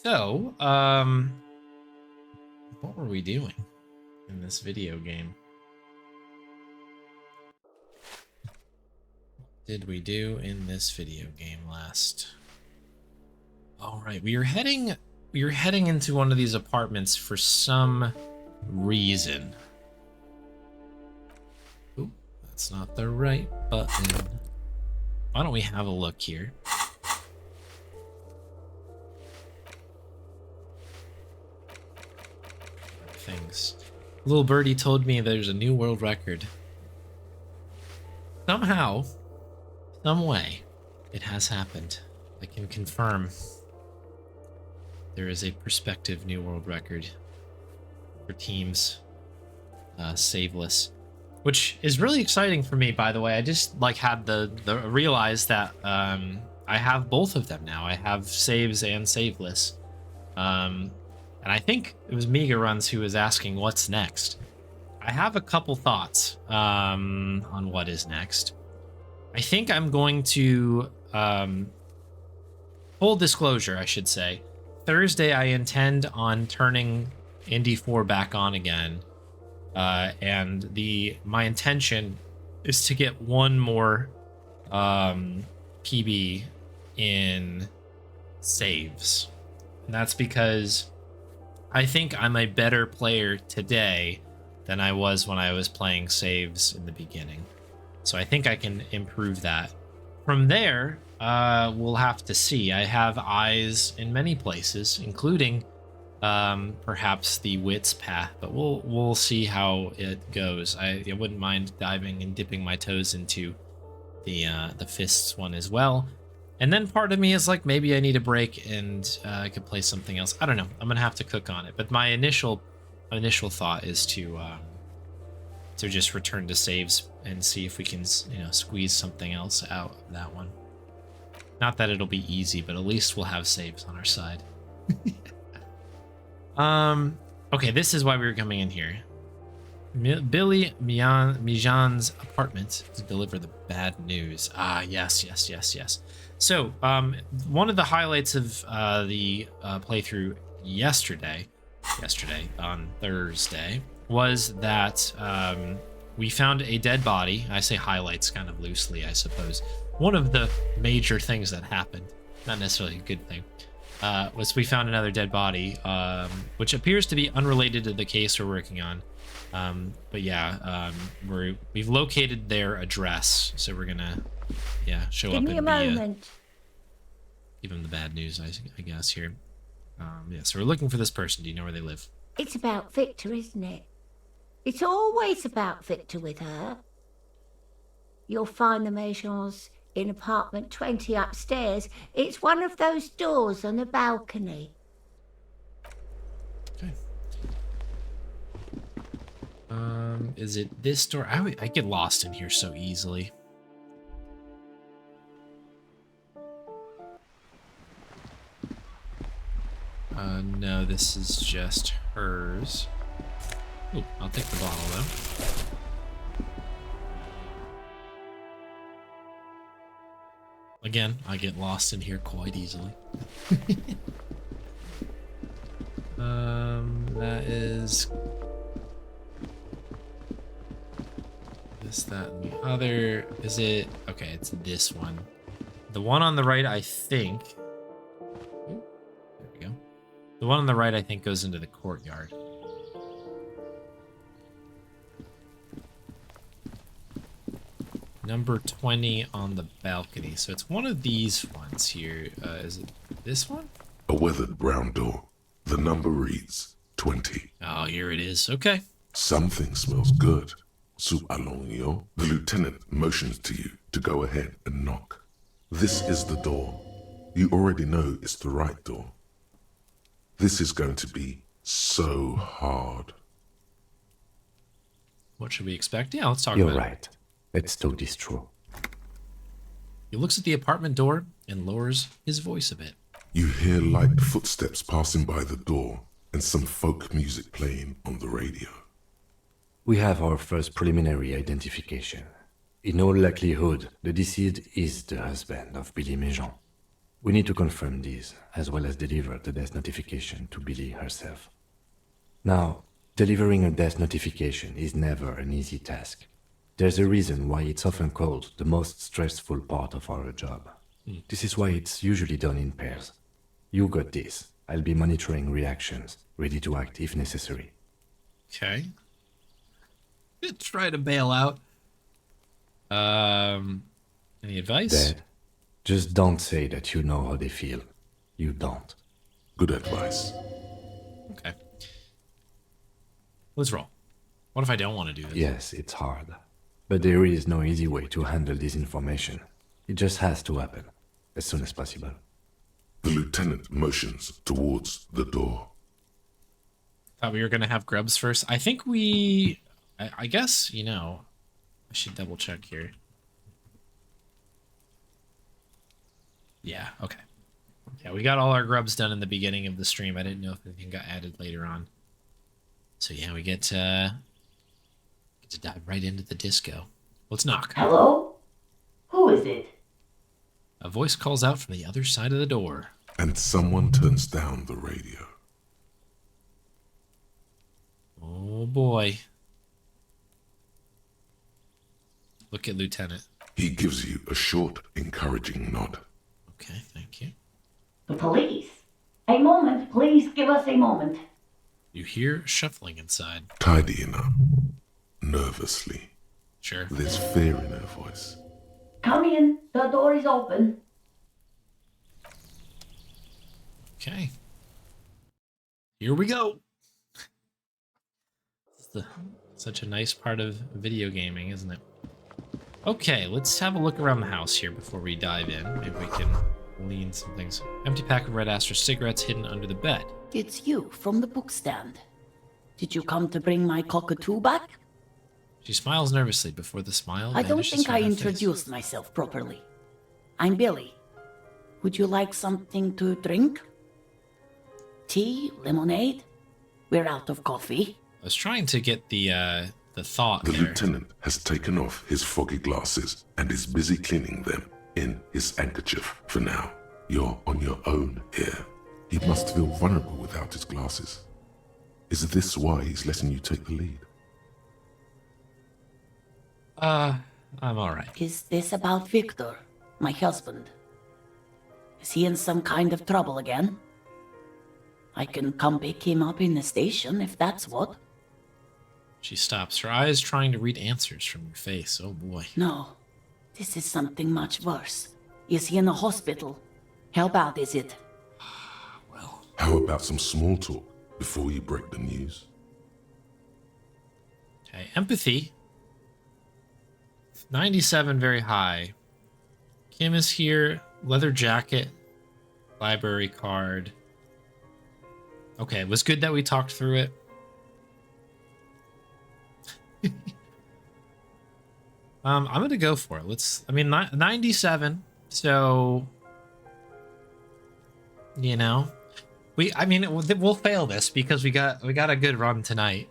So, what were we doing in this video game? What did we do in this video game last? All right, we were heading into one of these apartments for some reason. Ooh, that's not the right button. Why don't we have a look here? Things. Little birdie told me there's a new world record. Somehow, some way, it has happened. I can confirm there is a prospective new world record for teams saveless, which is really exciting for me, by the way. I just had the realize that I have both of them now. I have saves and saveless. And I think it was Mega Runs who was asking what's next. I have a couple thoughts on what is next. I think I'm going to, full disclosure, I should say, Thursday I intend on turning Indy 4 back on again. And my intention is to get one more PB in saves. And that's because I think I'm a better player today than I was when I was playing saves in the beginning. So I think I can improve that. From there, we'll have to see. I have eyes in many places, including perhaps the Wits path, but we'll see how it goes. I wouldn't mind diving and dipping my toes into the Fists one as well. And then part of me is like, maybe I need a break and I could play something else. I don't know. I'm gonna have to cook on it. But my initial thought is to just return to saves and see if we can, squeeze something else out of that one. Not that it'll be easy, but at least we'll have saves on our side. Okay, this is why we were coming in here. Billy Mijan's apartment to deliver the bad news. Ah, yes. So, one of the highlights of the playthrough yesterday on Thursday, was that we found a dead body. I say highlights kind of loosely, I suppose. One of the major things that happened, not necessarily a good thing, was we found another dead body, which appears to be unrelated to the case we're working on. But yeah, we've located their address, so we're gonna, show up and give them the bad news, I guess here. So we're looking for this person. Do you know where they live? It's about Victor, isn't it? It's always about Victor with her. You'll find the Maisons in apartment 20 upstairs. It's one of those doors on the balcony. Okay. Is it this door? I get lost in here so easily. No, this is just hers. Ooh, I'll take the bottle though. Again, I get lost in here quite easily. That is this, that, and the other. Is it? Okay, it's this one. The one on the right, I think. Ooh, there we go. The one on the right, I think, goes into the courtyard. Number 20 on the balcony. So it's one of these ones here. Is it this one? A weathered brown door. The number reads 20. Oh, here it is. Okay. Something smells good. Sous Alonio. The lieutenant motions to you to go ahead and knock. This is the door. You already know it's the right door. This is going to be so hard. What should we expect? Yeah, let's talk about it. You're right. Let's talk this through. He looks at the apartment door and lowers his voice a bit. You hear light footsteps passing by the door and some folk music playing on the radio. We have our first preliminary identification. In all likelihood, the deceased is the husband of Billy Méjean. We need to confirm these, as well as deliver the death notification to Billy herself. Now, delivering a death notification is never an easy task. There's a reason why it's often called the most stressful part of our job. This is why it's usually done in pairs. You got this. I'll be monitoring reactions, ready to act if necessary. Okay. Try to bail out. Any advice? Dad, just don't say that you know how they feel. You don't. Good advice. Okay. Let's roll. What if I don't want to do this? Yes, it's hard. But there is no easy way to handle this information. It just has to happen, as soon as possible. The lieutenant motions towards the door. Thought we were going to have grubs first. I think we... I guess, you know... I should double check here. Yeah, okay. Yeah, we got all our grubs done in the beginning of the stream. I didn't know if anything got added later on. So yeah, we get to dive right into the disco. Let's knock. Hello? Who is it? A voice calls out from the other side of the door. And someone turns down the radio. Oh boy. Look at Lieutenant. He gives you a short, encouraging nod. Okay, thank you. The police. A moment, please give us a moment. You hear shuffling inside. Tidying up. Nervously. Sure. There's fear in her voice. Come in, the door is open. Okay. Here we go. Such a nice part of video gaming, isn't it? Okay, let's have a look around the house here before we dive in. Maybe we can lean some things. Empty pack of Red Aster cigarettes hidden under the bed. It's you from the book stand. Did you come to bring my cockatoo back? She smiles nervously before the smile I don't vanishes think from I her face. introduced myself properly. I'm Billy. Would you like something to drink? Tea? Lemonade? We're out of coffee. I was trying to get the thought The there. lieutenant has taken off his foggy glasses and is busy cleaning them in his handkerchief for now. You're on your own here. He must feel vulnerable without his glasses. Is this why he's letting you take the lead? I'm alright. Is this about Victor, my husband? Is he in some kind of trouble again? I can come pick him up in the station if that's what. She stops, her eyes trying to read answers from your face. Oh boy. No, this is something much worse. Is he in a hospital? How bad is it? Well, How about some small talk before you break the news? okay. Empathy. 97, very high. Kim is here. Leather jacket. Library card. Okay, it was good that we talked through it. I'm gonna go for it. Let's. I mean, 97. So, you know, we'll fail this because we got a good run tonight.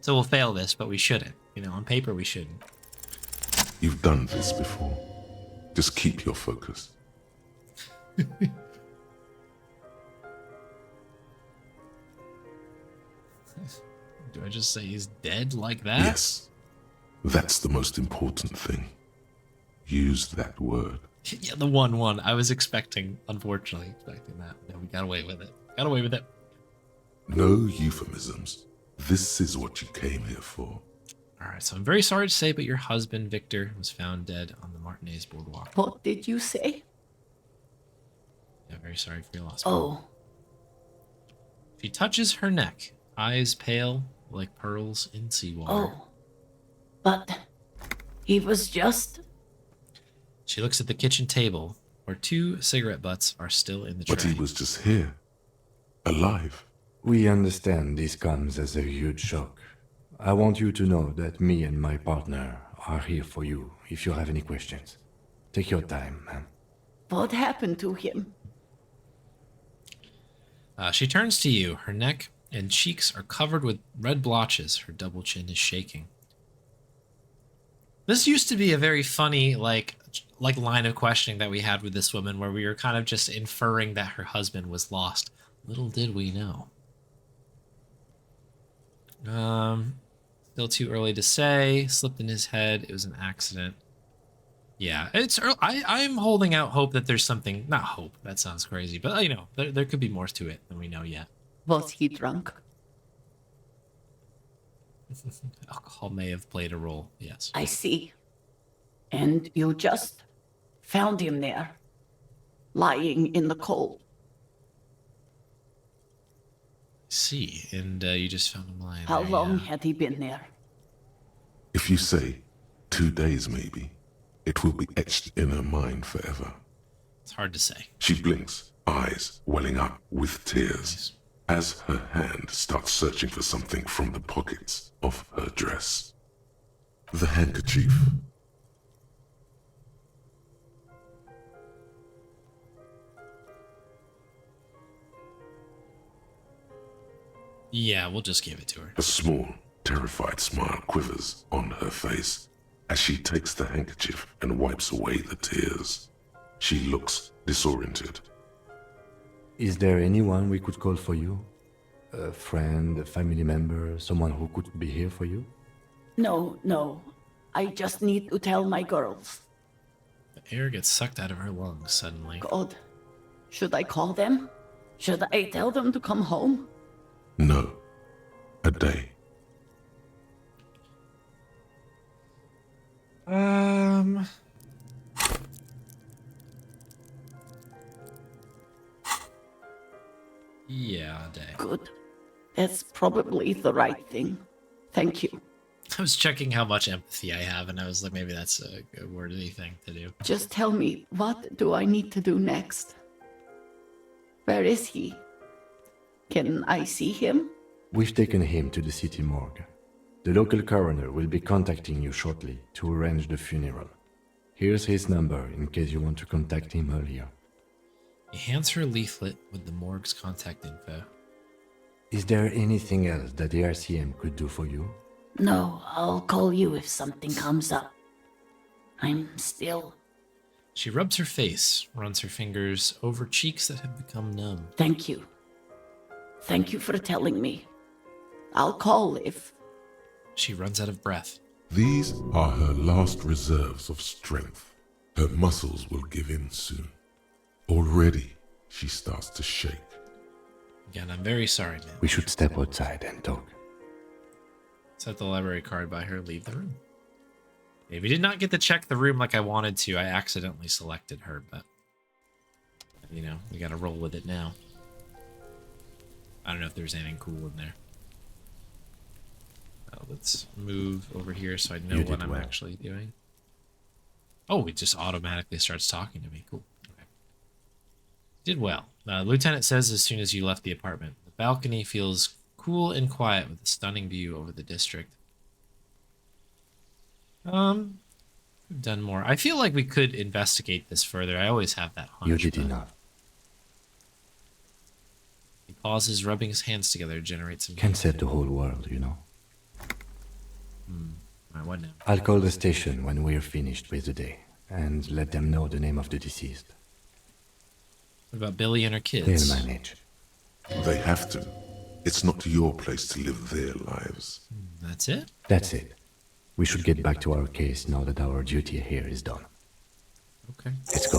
So we'll fail this, but we shouldn't. You know, on paper we shouldn't. You've done this before. Just keep your focus. Do I just say he's dead like that? Yes. That's the most important thing. Use that word. Yeah, the 1-1. I was unfortunately expecting that. No, we got away with it. Got away with it. No euphemisms. This is what you came here for. Alright, so I'm very sorry to say, but your husband, Victor, was found dead on the Martinez boardwalk. What did you say? Yeah, very sorry for your loss. Oh, She touches her neck, eyes pale like pearls in seawater. oh. But he was just... She looks at the kitchen table, where 2 cigarette butts are still in the tray. But he was just here. Alive. We understand this comes as a huge shock. I want you to know that me and my partner are here for you if you have any questions. Take your time, ma'am. What happened to him? She turns to you. Her neck and cheeks are covered with red blotches. Her double chin is shaking. This used to be a very funny, like, like line of questioning that we had with this woman, where we were kind of just inferring that her husband was lost. Little did we know. Still too early to say. Slipped in his head. It was an accident. Yeah, it's early. I'm holding out hope that there's something. Not hope. That sounds crazy, but you know, there could be more to it than we know yet. Was he drunk? Alcohol may have played a role. Yes. I see. And you just found him there, lying in the cold. See, and you just found him lying How there, long yeah. had he been there? If you say 2 days maybe, it will be etched in her mind forever. It's hard to say. She blinks, eyes welling up with tears, as her hand starts searching for something from the pockets of her dress. The handkerchief. Yeah, we'll just give it to her. A small, terrified smile quivers on her face as she takes the handkerchief and wipes away the tears. She looks disoriented. Is there anyone we could call for you? A friend, a family member, someone who could be here for you? No. I just need to tell my girls. The air gets sucked out of her lungs suddenly. God, should I call them? Should I tell them to come home? No. A day. Yeah, a day. Good. That's probably the right thing. Thank you. I was checking how much empathy I have, and I was like, maybe that's a good worthy thing to do. Just tell me, what do I need to do next? Where is he? Can I see him? We've taken him to the city morgue. The local coroner will be contacting you shortly to arrange the funeral. Here's his number in case you want to contact him earlier. He hands her a leaflet with the morgue's contact info. Is there anything else that the RCM could do for you? No, I'll call you if something comes up. I'm still... She rubs her face, runs her fingers over cheeks that have become numb. Thank you. Thank you for telling me. I'll call if... She runs out of breath. These are her last reserves of strength. Her muscles will give in soon. Already, she starts to shake. Again, I'm very sorry, man. We should step outside and talk. Set the library card by her, leave the room. Okay, we did not get to check the room like I wanted to. I accidentally selected her, but... You know, we gotta roll with it now. I don't know if there's anything cool in there. Let's move over here so I know what I'm actually doing. Oh, it just automatically starts talking to me. Cool. Okay. Did well. Lieutenant says as soon as you left the apartment, the balcony feels cool and quiet with a stunning view over the district. We've done more. I feel like we could investigate this further. I always have that hunch. You did enough. He pauses, rubbing his hands together to generate some... Can't set the whole world, you know. Alright, what now? I'll call the station when we're finished with the day, and let them know the name of the deceased. What about Billy and her kids? They'll manage. They have to. It's not your place to live their lives. That's it? That's it. We should get back to our case now that our duty here is done. Okay. Let's go.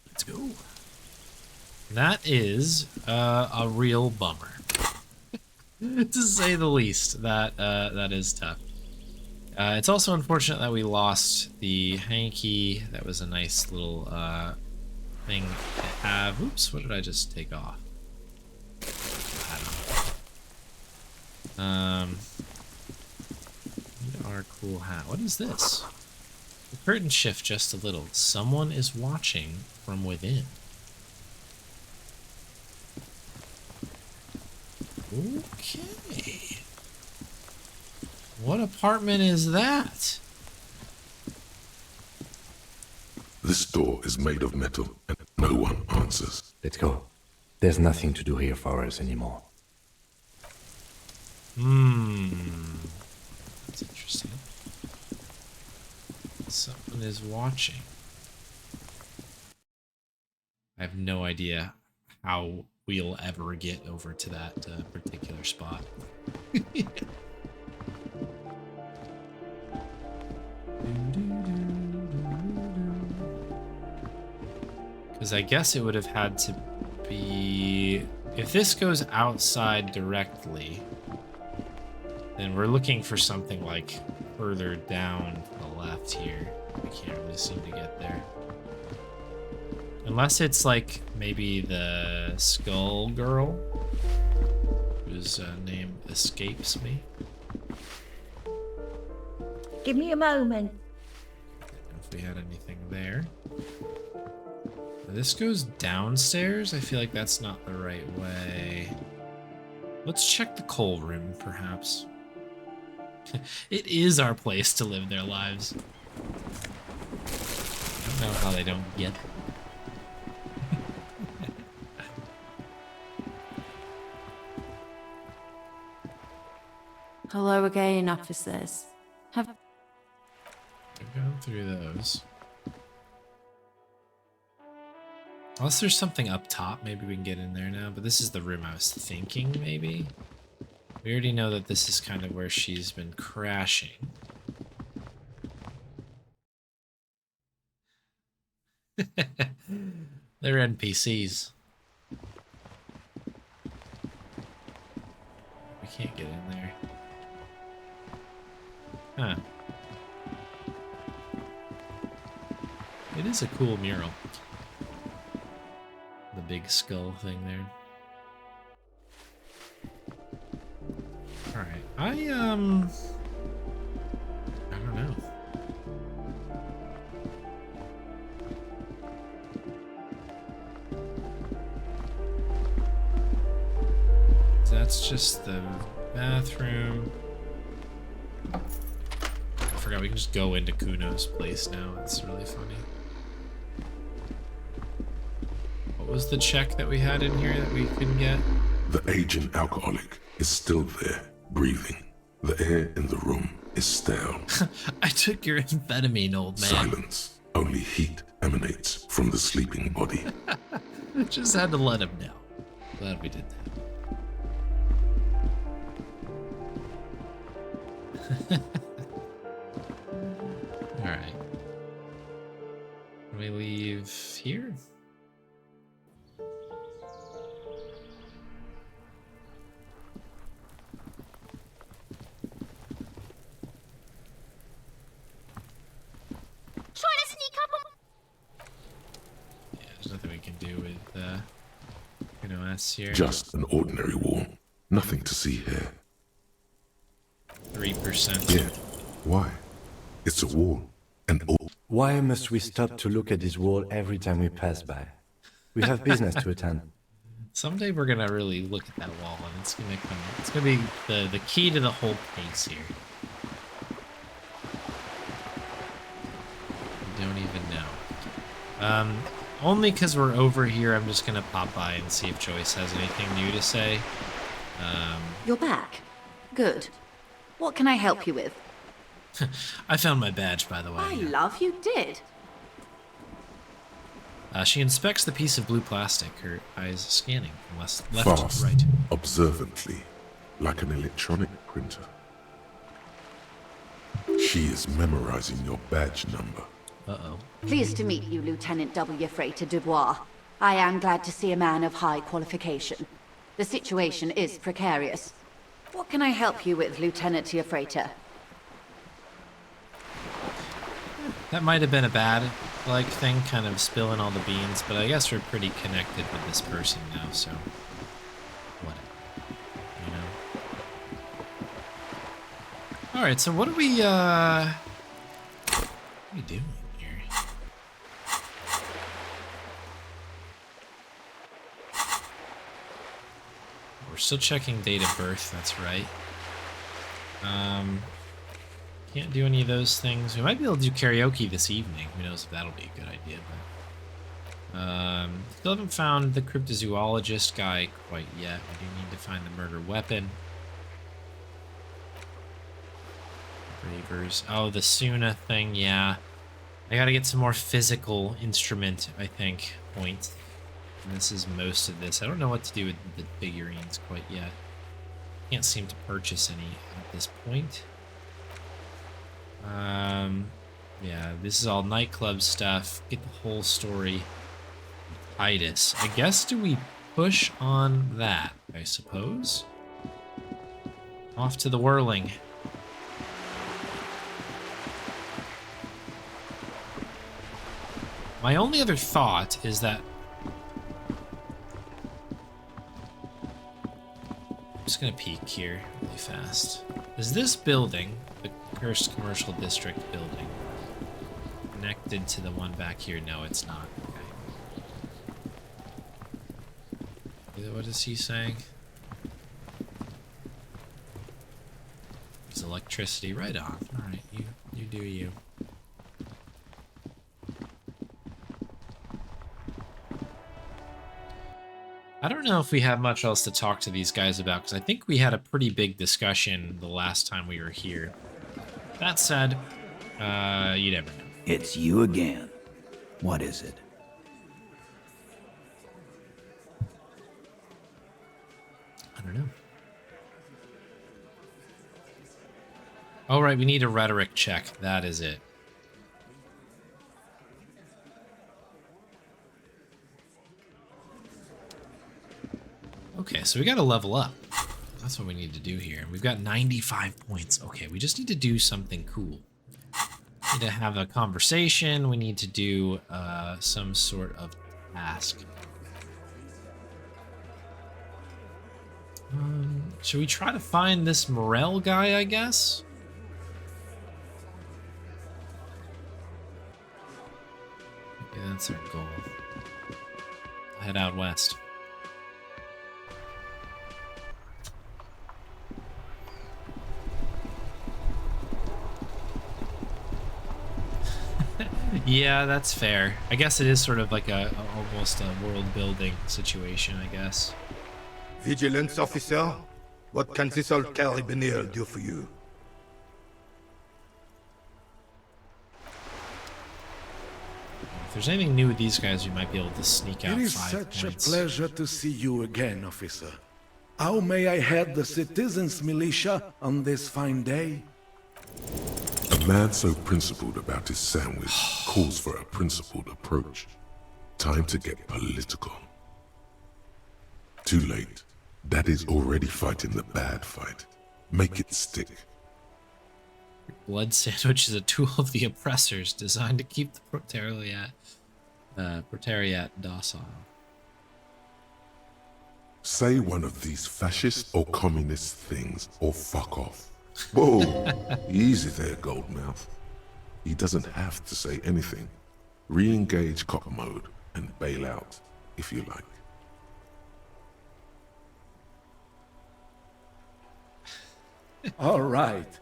Let's go. That is a real bummer. To say the least. That is tough. It's also unfortunate that we lost the hanky. That was a nice little thing to have. Oops, what did I just take off? I don't know. Need our cool hat. What is this? The curtains shift just a little. Someone is watching from within. Okay. What apartment is that? This door is made of metal, and no one answers. Let's go. There's nothing to do here for us anymore. That's interesting. Someone is watching. I have no idea how we'll ever get over to that particular spot. Because I guess it would have had to be... If this goes outside directly, then we're looking for something like further down to the left here. We can't really seem to get there. Unless it's like maybe the Skull Girl, whose name escapes me. Give me a moment. I don't know if we had anything there. This goes downstairs? I feel like that's not the right way. Let's check the coal room, perhaps. It is our place to live their lives. I don't know how they don't get it. Hello again, officers. I've gone through those. Unless there's something up top, maybe we can get in there now. But this is the room I was thinking, maybe. We already know that this is kind of where she's been crashing. They're NPCs. We can't get in there. Huh. It is a cool mural. The big skull thing there. Alright, I don't know. That's just the bathroom. I forgot we can just go into Kuno's place now. It's really funny. What was the check that we had in here that we couldn't get? The aging alcoholic is still there, breathing. The air in the room is stale. I took your amphetamine, old man. Silence. Only heat emanates from the sleeping body. Just had to let him know. Glad we did that. Alright. Can we leave here? Yeah, there's nothing we can do with, us here. Just an ordinary wall. Nothing to see here. 3%. Yeah. Why? It's a wall. And all. Why must we stop to look at this wall every time we pass by? We have business to attend. Someday we're gonna really look at that wall, and it's gonna come. It's gonna be the key to the whole pace here. I don't even know. Only because we're over here, I'm just gonna pop by and see if Joyce has anything new to say. You're back. Good. What can I help you with? I found my badge, by the way. I love you did. She inspects the piece of blue plastic, her eyes scanning from left Fast, to right. observantly, like an electronic printer. She is memorizing your badge number. Uh-oh. Pleased to meet you, Lieutenant W. Freighter Dubois. I am glad to see a man of high qualification. The situation is precarious. What can I help you with, Lieutenant Freighter? That might have been a bad, thing, kind of spilling all the beans, but I guess we're pretty connected with this person now, so... whatever. You know? Alright, so what are we doing here? We're still checking date of birth, that's right. Can't do any of those things. We might be able to do karaoke this evening. Who knows if that'll be a good idea, but... still haven't found the cryptozoologist guy quite yet. We do need to find the murder weapon. Bravers. Oh, the Suna thing, yeah. I gotta get some more physical instrument, I think, points. And this is most of this. I don't know what to do with the figurines quite yet. Can't seem to purchase any at this point. Yeah, this is all nightclub stuff. Get the whole story. Titus. I guess, do we push on that, I suppose? Off to the whirling. My only other thought is that... I'm just gonna peek here really fast. Is this building, the Cursed Commercial District building, connected to the one back here? No, it's not. Okay. What is he saying? There's electricity right on. Alright, you do you. I don't know if we have much else to talk to these guys about, because I think we had a pretty big discussion the last time we were here. That said, you never know. It's you again. What is it? I don't know. All right, we need a rhetoric check. That is it. Okay, so we got to level up. That's what we need to do here. We've got 95 points. Okay, we just need to do something cool. We need to have a conversation. We need to do some sort of task. Should we try to find this Morel guy, I guess? Okay, that's our goal. Head out west. Yeah, that's fair. I guess it is sort of like almost a world building situation, I guess. Vigilance officer, what can this old carabiner do for you? If there's anything new with these guys, we might be able to sneak out It is 5 such points. a pleasure to see you again, officer. How may I head the citizens' militia on this fine day? A man so principled about his sandwich calls for a principled approach. Time to get political. Too late. Daddy's already fighting the bad fight. Make it stick. Blood sandwich is a tool of the oppressors designed to keep the Protariat docile. Say one of these fascist or communist things or fuck off. Whoa, easy there, Goldmouth. He doesn't have to say anything. Re-engage cop mode and bail out, if you like. All right.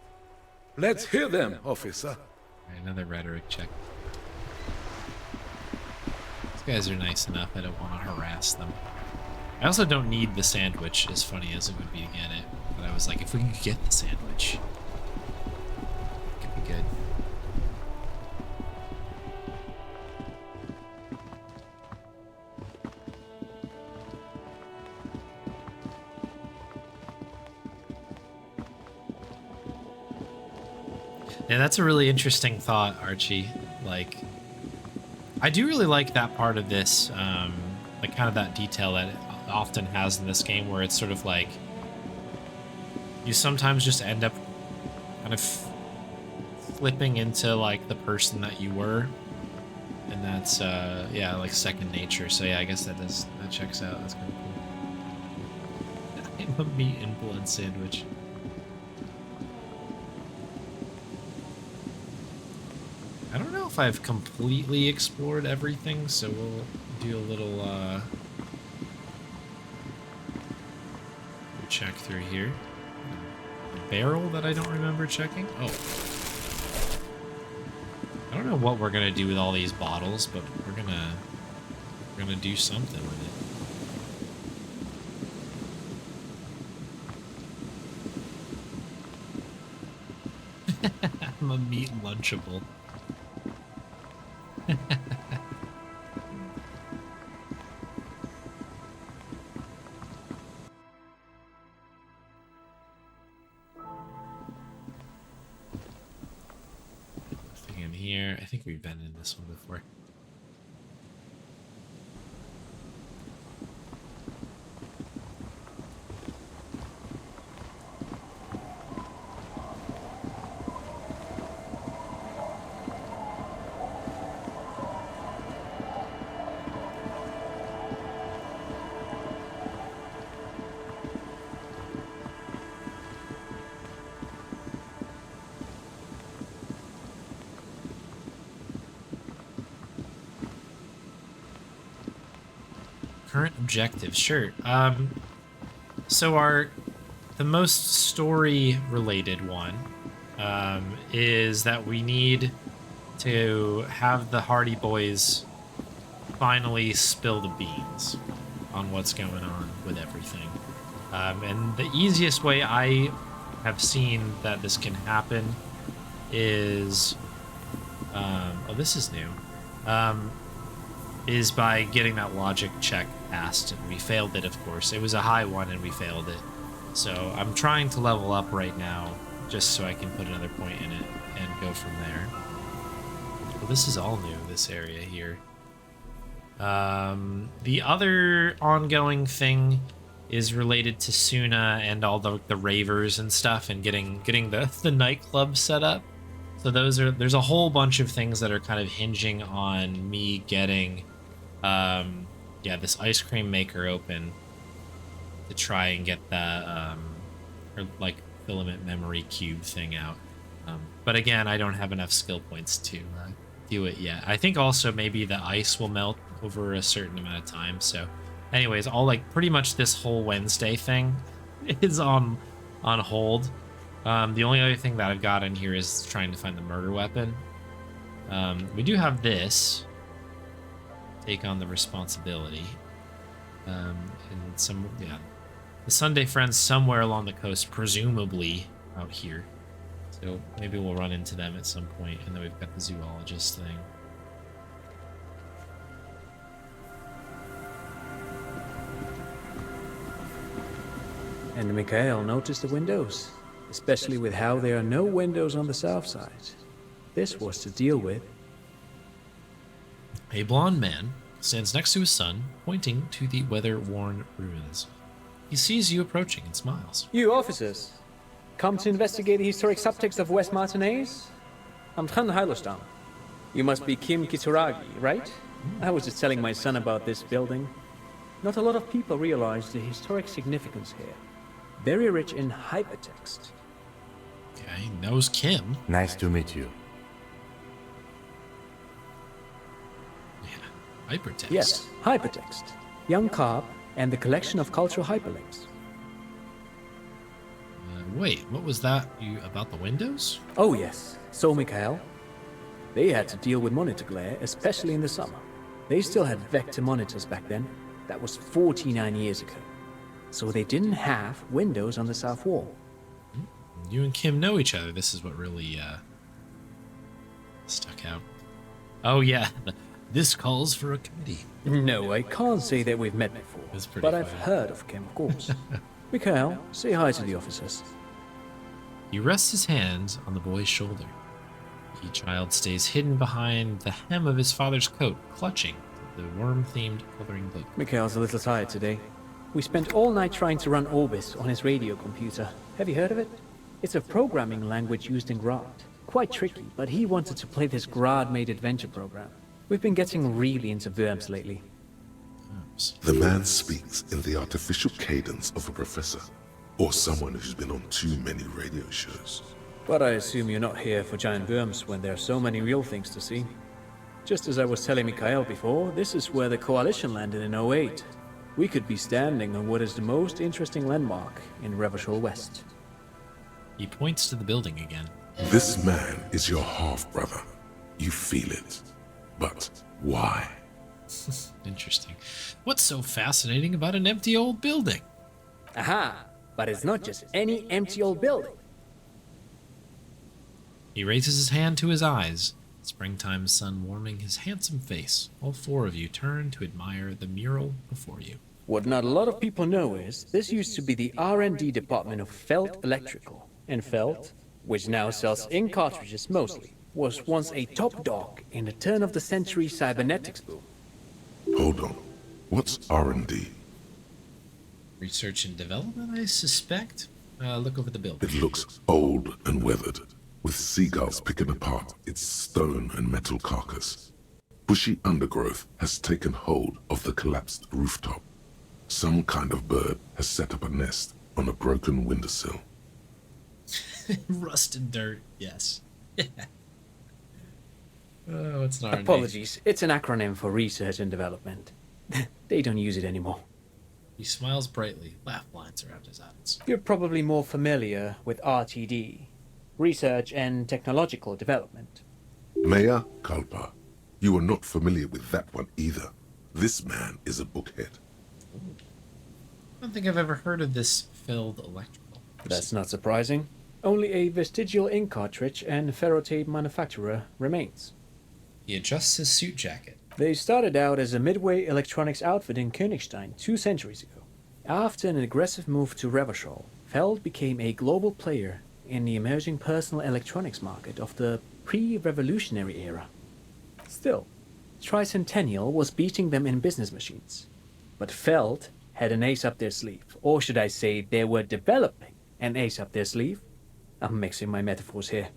Let's hear them, officer. Alright, another rhetoric check. These guys are nice enough, I don't want to harass them. I also don't need the sandwich, as funny as it would be to get it. But I was like, if we could get the sandwich, it could be good. Yeah, that's a really interesting thought, Archie. Like, I do really like that part of this, like kind of that detail that it often has in this game, where it's sort of like you sometimes just end up kind of flipping into like the person that you were, and that's yeah, like second nature. So yeah, I guess that checks out. That's kind of cool. I'm a meat and blood sandwich. I don't know if I've completely explored everything, so we'll do a little check through here. A barrel that I don't remember checking. Oh. I don't know what we're gonna do with all these bottles, but we're gonna do something with it. I'm a meat lunchable. here. I think we've been in this one before. Current objectives, sure. So the most story-related one is that we need to have the Hardy Boys finally spill the beans on what's going on with everything. And the easiest way I have seen that this can happen is... oh, this is new. Is by getting that logic check passed, and we failed it, of course. It was a high one, and we failed it. So I'm trying to level up right now, just so I can put another point in it and go from there. Well, this is all new, this area here. The other ongoing thing is related to Suna and all the ravers and stuff, and getting the nightclub set up. So there's a whole bunch of things that are kind of hinging on me getting, this ice cream maker open to try and get the, filament memory cube thing out. But again, I don't have enough skill points to do it yet. I think also maybe the ice will melt over a certain amount of time. So anyways, pretty much this whole Wednesday thing is on hold. The only other thing that I've got in here is trying to find the murder weapon. We do have this. Take on the responsibility. And the Sunday Friends somewhere along the coast, presumably out here. So maybe we'll run into them at some point. And then we've got the zoologist thing. And Mikhail noticed the windows, especially with how there are no windows on the south side. This was to deal with. A blond man stands next to his son, pointing to the weather-worn ruins. He sees you approaching and smiles. You officers, come to investigate the historic subtext of West Martinez? I'm Tran Heilostam. You must be Kim Kitsuragi, right? I was just telling my son about this building. Not a lot of people realize the historic significance here. Very rich in hypertext. Okay, knows Kim. Nice to meet you. Yeah, hypertext. Yes, hypertext. Young Carp and the collection of cultural hyperlinks. Wait, what was that about the windows? Oh yes, so Mikhail. They had to deal with monitor glare, especially in the summer. They still had vector monitors back then. That was 49 years ago. So they didn't have windows on the south wall. You and Kim know each other. This is what really stuck out. Oh yeah, this calls for a committee. No, I can't say that we've met before. That's pretty but funny. I've heard of Kim, of course. Mikhail, say hi to the officers. He rests his hand on the boy's shoulder. The child stays hidden behind the hem of his father's coat, clutching the worm-themed coloring book. Mikhail's a little tired today. We spent all night trying to run Orbis on his radio computer. Have you heard of it? It's a programming language used in Grad. Quite tricky, but he wanted to play this Grad-made adventure program. We've been getting really into Worms lately. The man speaks in the artificial cadence of a professor, or someone who's been on too many radio shows. But I assume you're not here for giant worms when there are so many real things to see. Just as I was telling Mikhail before, this is where the Coalition landed in '08. We could be standing on what is the most interesting landmark in Revachol West. He points to the building again. This man is your half-brother. You feel it. But why? Interesting. What's so fascinating about an empty old building? Aha! But it's not just any empty old building. He raises his hand to his eyes, springtime sun warming his handsome face. All four of you turn to admire the mural before you. What not a lot of people know is, this used to be the R&D department of Felt Electrical. And Felt, which now sells ink cartridges mostly, was once a top dog in the turn-of-the-century cybernetics boom. Hold on. What's R&D? Research and development, I suspect. Look over the bill. It looks old and weathered, with seagulls picking apart its stone and metal carcass. Bushy undergrowth has taken hold of the collapsed rooftop. Some kind of bird has set up a nest on a broken windowsill. Rusted dirt, yes. Oh, it's not. Apologies, it's an acronym for research and development. They don't use it anymore. He smiles brightly, laugh lines around his eyes. You're probably more familiar with RTD, Research and Technological Development. Mea culpa. You are not familiar with that one either. This man is a bookhead. I don't think I've ever heard of this filled electrical. That's not surprising. Only a vestigial ink cartridge and ferrotape manufacturer remains. He adjusts his suit jacket. They started out as a midway electronics outfit in Königstein 2 centuries ago. After an aggressive move to Revachol, Feld became a global player in the emerging personal electronics market of the pre-revolutionary era. Still, Tricentennial was beating them in business machines. But Feld had an ace up their sleeve, or should I say they were developing an ace up their sleeve. I'm mixing my metaphors here.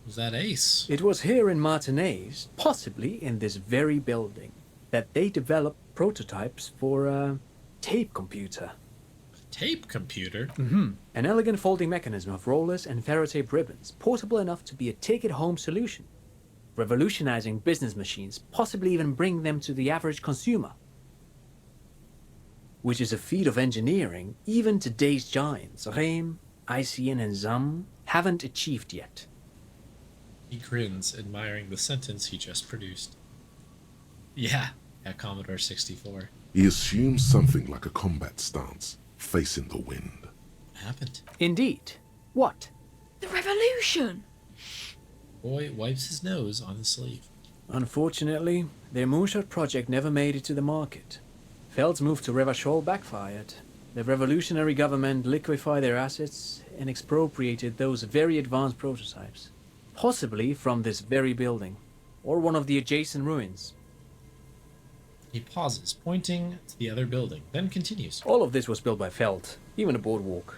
Was that Ace? It was here in Martinez, possibly in this very building, that they developed prototypes for a tape computer. A tape computer? An elegant folding mechanism of rollers and ferrotape ribbons, portable enough to be a take-it-home solution, revolutionizing business machines, possibly even bring them to the average consumer. Which is a feat of engineering even today's giants, Rehm, ICN and ZAM, haven't achieved yet. He grins, admiring the sentence he just produced. Yeah, at Commodore 64. He assumes something like a combat stance, facing the wind. What happened? Indeed. What? The revolution! Boy wipes his nose on his sleeve. Unfortunately, their moonshot project never made it to the market. Feld's move to Revachol backfired. The revolutionary government liquefied their assets and expropriated those very advanced prototypes. Possibly from this very building, or one of the adjacent ruins. He pauses, pointing to the other building, then continues. All of this was built by Feld, even the boardwalk.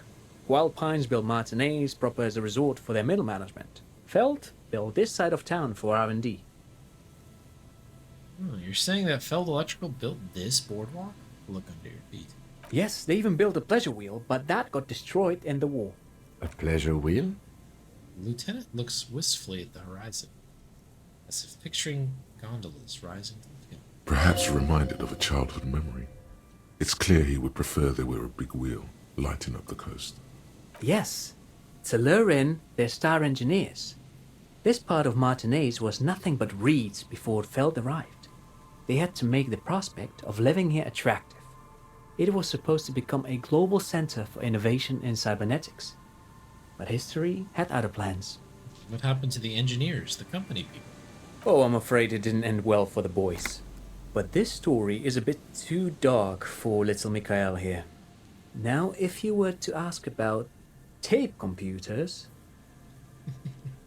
Wild Pines built Martinez proper as a resort for their middle management. Feld built this side of town for R&D. You're saying that Feld Electrical built this boardwalk? Look under your feet. Yes, they even built a pleasure wheel, but that got destroyed in the war. A pleasure wheel? Lieutenant looks wistfully at the horizon, as if picturing gondolas rising to the field. Perhaps reminded of a childhood memory. It's clear he would prefer there were a big wheel lighting up the coast. Yes, to lure in their star engineers. This part of Martinez was nothing but reeds before Feld arrived. They had to make the prospect of living here attractive. It was supposed to become a global center for innovation in cybernetics. But history had other plans. What happened to the engineers, the company people? Oh, I'm afraid it didn't end well for the boys. But this story is a bit too dark for little Mikhail here. Now, if you were to ask about tape computers...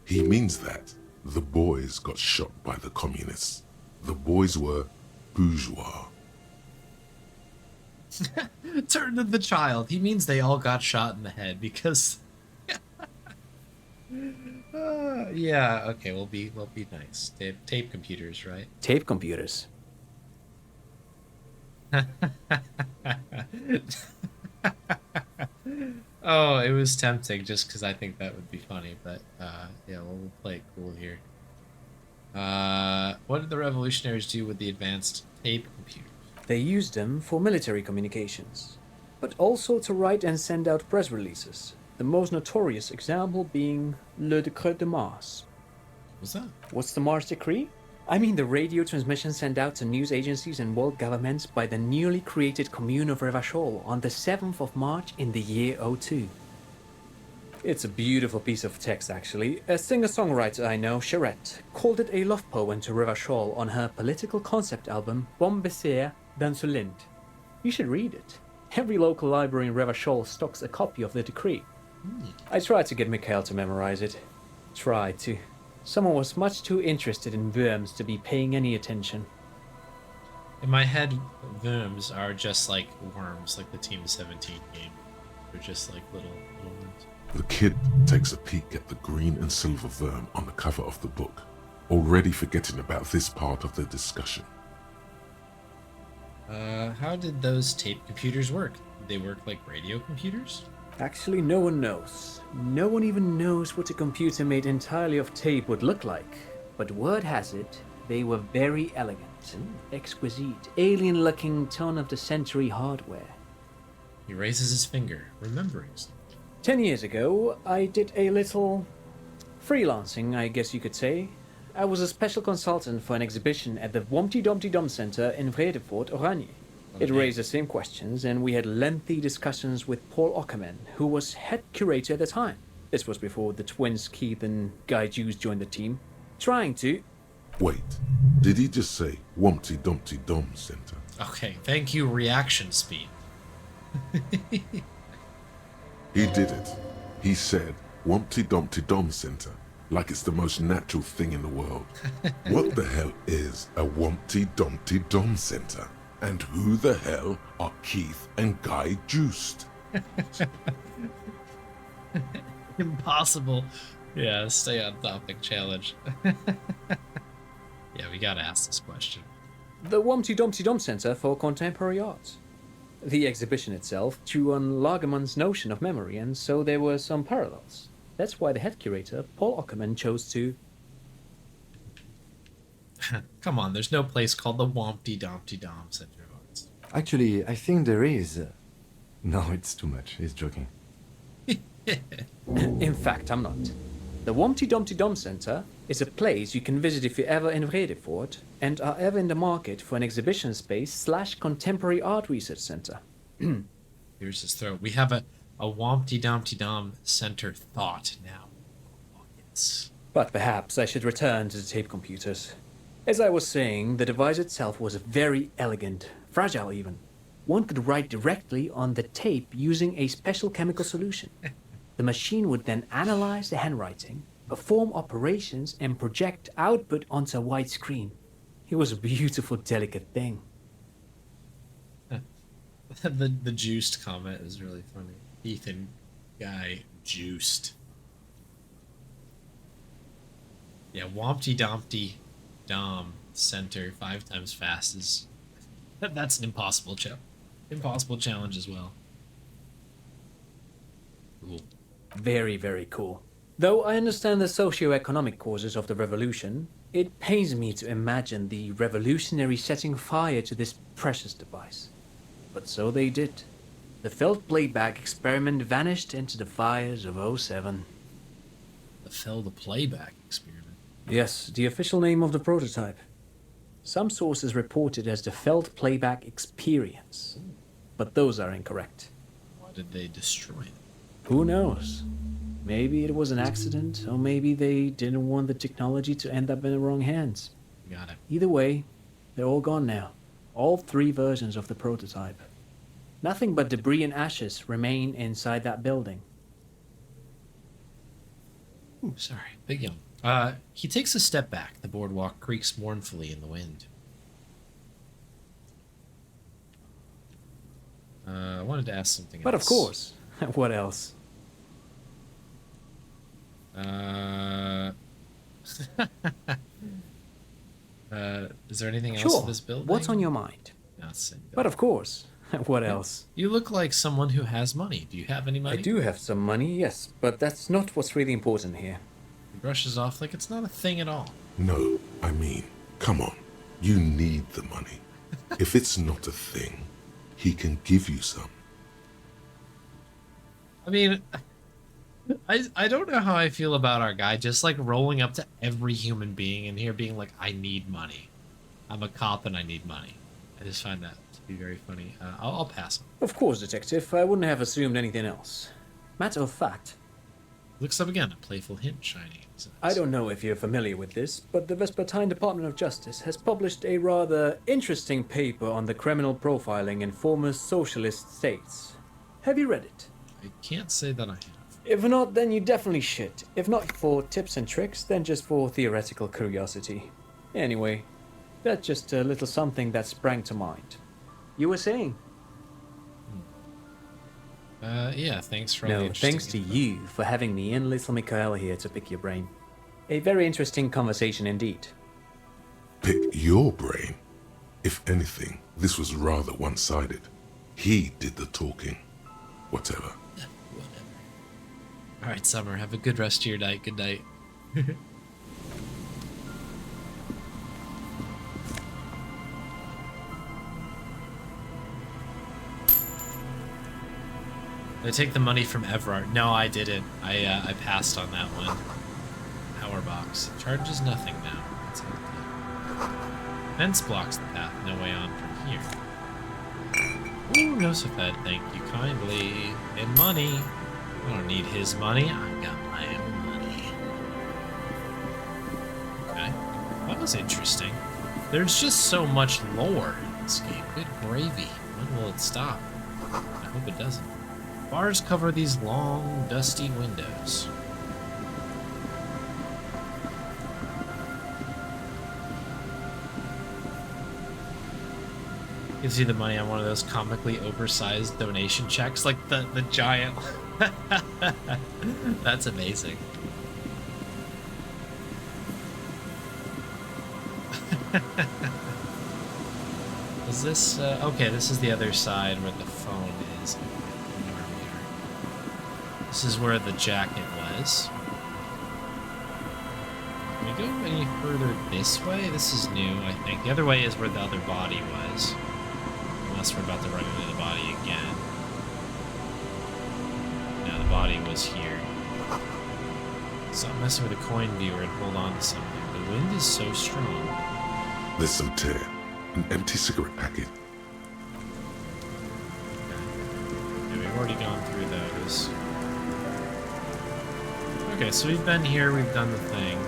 He means that the boys got shot by the communists. The boys were bourgeois. Turn to the child. He means they all got shot in the head because... yeah, okay, we'll be nice. Tape computers, right? Tape computers. Oh, it was tempting just because I think that would be funny, but yeah, we'll play it cool here. What did the revolutionaries do with the advanced tape computers? They used them for military communications, but also to write and send out press releases. The most notorious example being Le Decret de Mars. What's that? What's the Mars Decree? I mean the radio transmission sent out to news agencies and world governments by the newly created Commune of Revachol on the 7th of March in the year 02. It's a beautiful piece of text, actually. A singer-songwriter I know, Charette, called it a love poem to Revachol on her political concept album, Bon Baiser dans ce Lind. You should read it. Every local library in Revachol stocks a copy of the decree. I tried to get Mikhail to memorize it. Tried to. Someone was much too interested in worms to be paying any attention. In my head, worms are just like worms, like the Team 17 game. They're just like little worms. The kid takes a peek at the green and silver worm on the cover of the book, already forgetting about this part of the discussion. How did those tape computers work? Did they work like radio computers? Actually, no one knows. No one even knows what a computer made entirely of tape would look like. But word has it, they were very elegant, exquisite, alien-looking turn-of-the-century hardware. He raises his finger, remembering something. 10 years ago, I did a little freelancing, I guess you could say. I was a special consultant for an exhibition at the Wompty Dumpty Dum Center in Vredefort, Oranje. It raised the same questions, and we had lengthy discussions with Paul Ockerman, who was head curator at the time. This was before the twins Keith and Guy Juice joined the team, trying to... Wait, did he just say Wumpty Dumpty Dum Center? Okay, thank you, reaction speed. He did it. He said Wumpty Dumpty Dum Center, like it's the most natural thing in the world. What the hell is a Wumpty Dumpty Dum Center? And who the hell are Keith and Guy Juiced? Impossible. Yeah, stay on topic challenge. Yeah, we gotta ask this question. The Wompty Dumpty Dum Center for Contemporary Art. The exhibition itself drew on Lagerman's notion of memory, and so there were some parallels. That's why the head curator, Paul Ockerman, chose to... Come on, there's no place called the Wompty Dumpty Dum Center of Arts. Actually, I think there is. No, it's too much. He's joking. In fact, I'm not. The Wompty Dumpty Dum Center is a place you can visit if you're ever in Vredefort and are ever in the market for an exhibition space / contemporary art research center. Here's his throat. We have a Wompty Dumpty Dum Center thought now. Oh, yes. But perhaps I should return to the tape computers. As I was saying, the device itself was very elegant, fragile even. One could write directly on the tape using a special chemical solution. The machine would then analyze the handwriting, perform operations, and project output onto a white screen. It was a beautiful, delicate thing. The juiced comment is really funny. Ethan Guy juiced. Yeah, Wompty Dumpty Dum Center 5 times fast is... That's an impossible challenge as well. Cool. Very, very cool. Though I understand the socio-economic causes of the revolution, it pains me to imagine the revolutionaries setting fire to this precious device. But so they did. The felt playback experiment vanished into the fires of 07. The felt playback experiment? Yes, the official name of the prototype. Some sources report it as the felt playback experience, but those are incorrect. Why did they destroy it? Who knows? Maybe it was an accident, or maybe they didn't want the technology to end up in the wrong hands. Got it. Either way, they're all gone now. All 3 versions of the prototype. Nothing but debris and ashes remain inside that building. Ooh, sorry. Big yawn. He takes a step back. The boardwalk creaks mournfully in the wind. I wanted to ask something else. But of course. What else? Is there anything else in this building? What's on your mind? But of course. What else? You look like someone who has money. Do you have any money? I do have some money, yes, but that's not what's really important here. He brushes off like it's not a thing at all. No, I mean, come on. You need the money. If it's not a thing, he can give you some. I mean, I don't know how I feel about our guy just like rolling up to every human being in here being like, I need money. I'm a cop and I need money. I just find that to be very funny. I'll pass him. Of course, Detective. I wouldn't have assumed anything else. Matter of fact. Looks up again, a playful hint shining in his eyes. I don't know if you're familiar with this, but the Vespertine Department of Justice has published a rather interesting paper on the criminal profiling in former socialist states. Have you read it? I can't say that I have. If not, then you definitely should. If not for tips and tricks, then just for theoretical curiosity. Anyway, that's just a little something that sprang to mind. You were saying? Yeah, thanks for all the No, interesting thanks to info. you for having me and little Mikael here to pick your brain. A very interesting conversation indeed. Pick your brain? If anything, this was rather one-sided. He did the talking. Whatever. All right, Summer, have a good rest of your night. Good night. Did I take the money from Everard? No, I didn't. I passed on that one. Power box. Charges nothing now. That's okay. Fence blocks the path. No way on from here. Ooh, no Safed, thank you kindly. And money. I don't need his money. I've got my own money. Okay. That was interesting. There's just so much lore in this game. Good gravy. When will it stop? I hope it doesn't. Bars cover these long, dusty windows. Gives you the money on one of those comically oversized donation checks, like the giant. That's amazing. Is this okay? This is the other side where the phone is. This is where the jacket was. Can we go any further this way? This is new, I think. The other way is where the other body was. Unless we're about to run into the body again. No, the body was here. Stop messing with the coin viewer and hold on to something. The wind is so strong. There's some tear. An empty cigarette packet. Okay. Yeah, we've already gone through those. Okay, so we've been here, we've done the thing.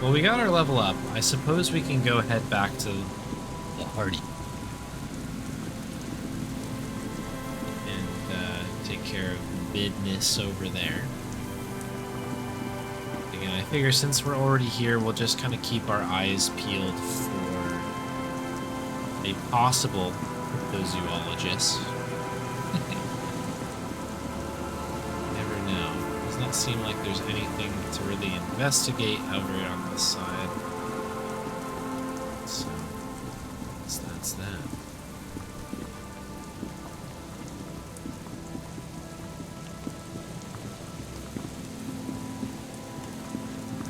Well, we got our level up. I suppose we can go head back to the Hardy. And take care of business over there. Again, I figure since we're already here, we'll just kind of keep our eyes peeled for a possible cryptozoologist. Never know. Does not seem like there's anything to really investigate over on this side. So, that's that.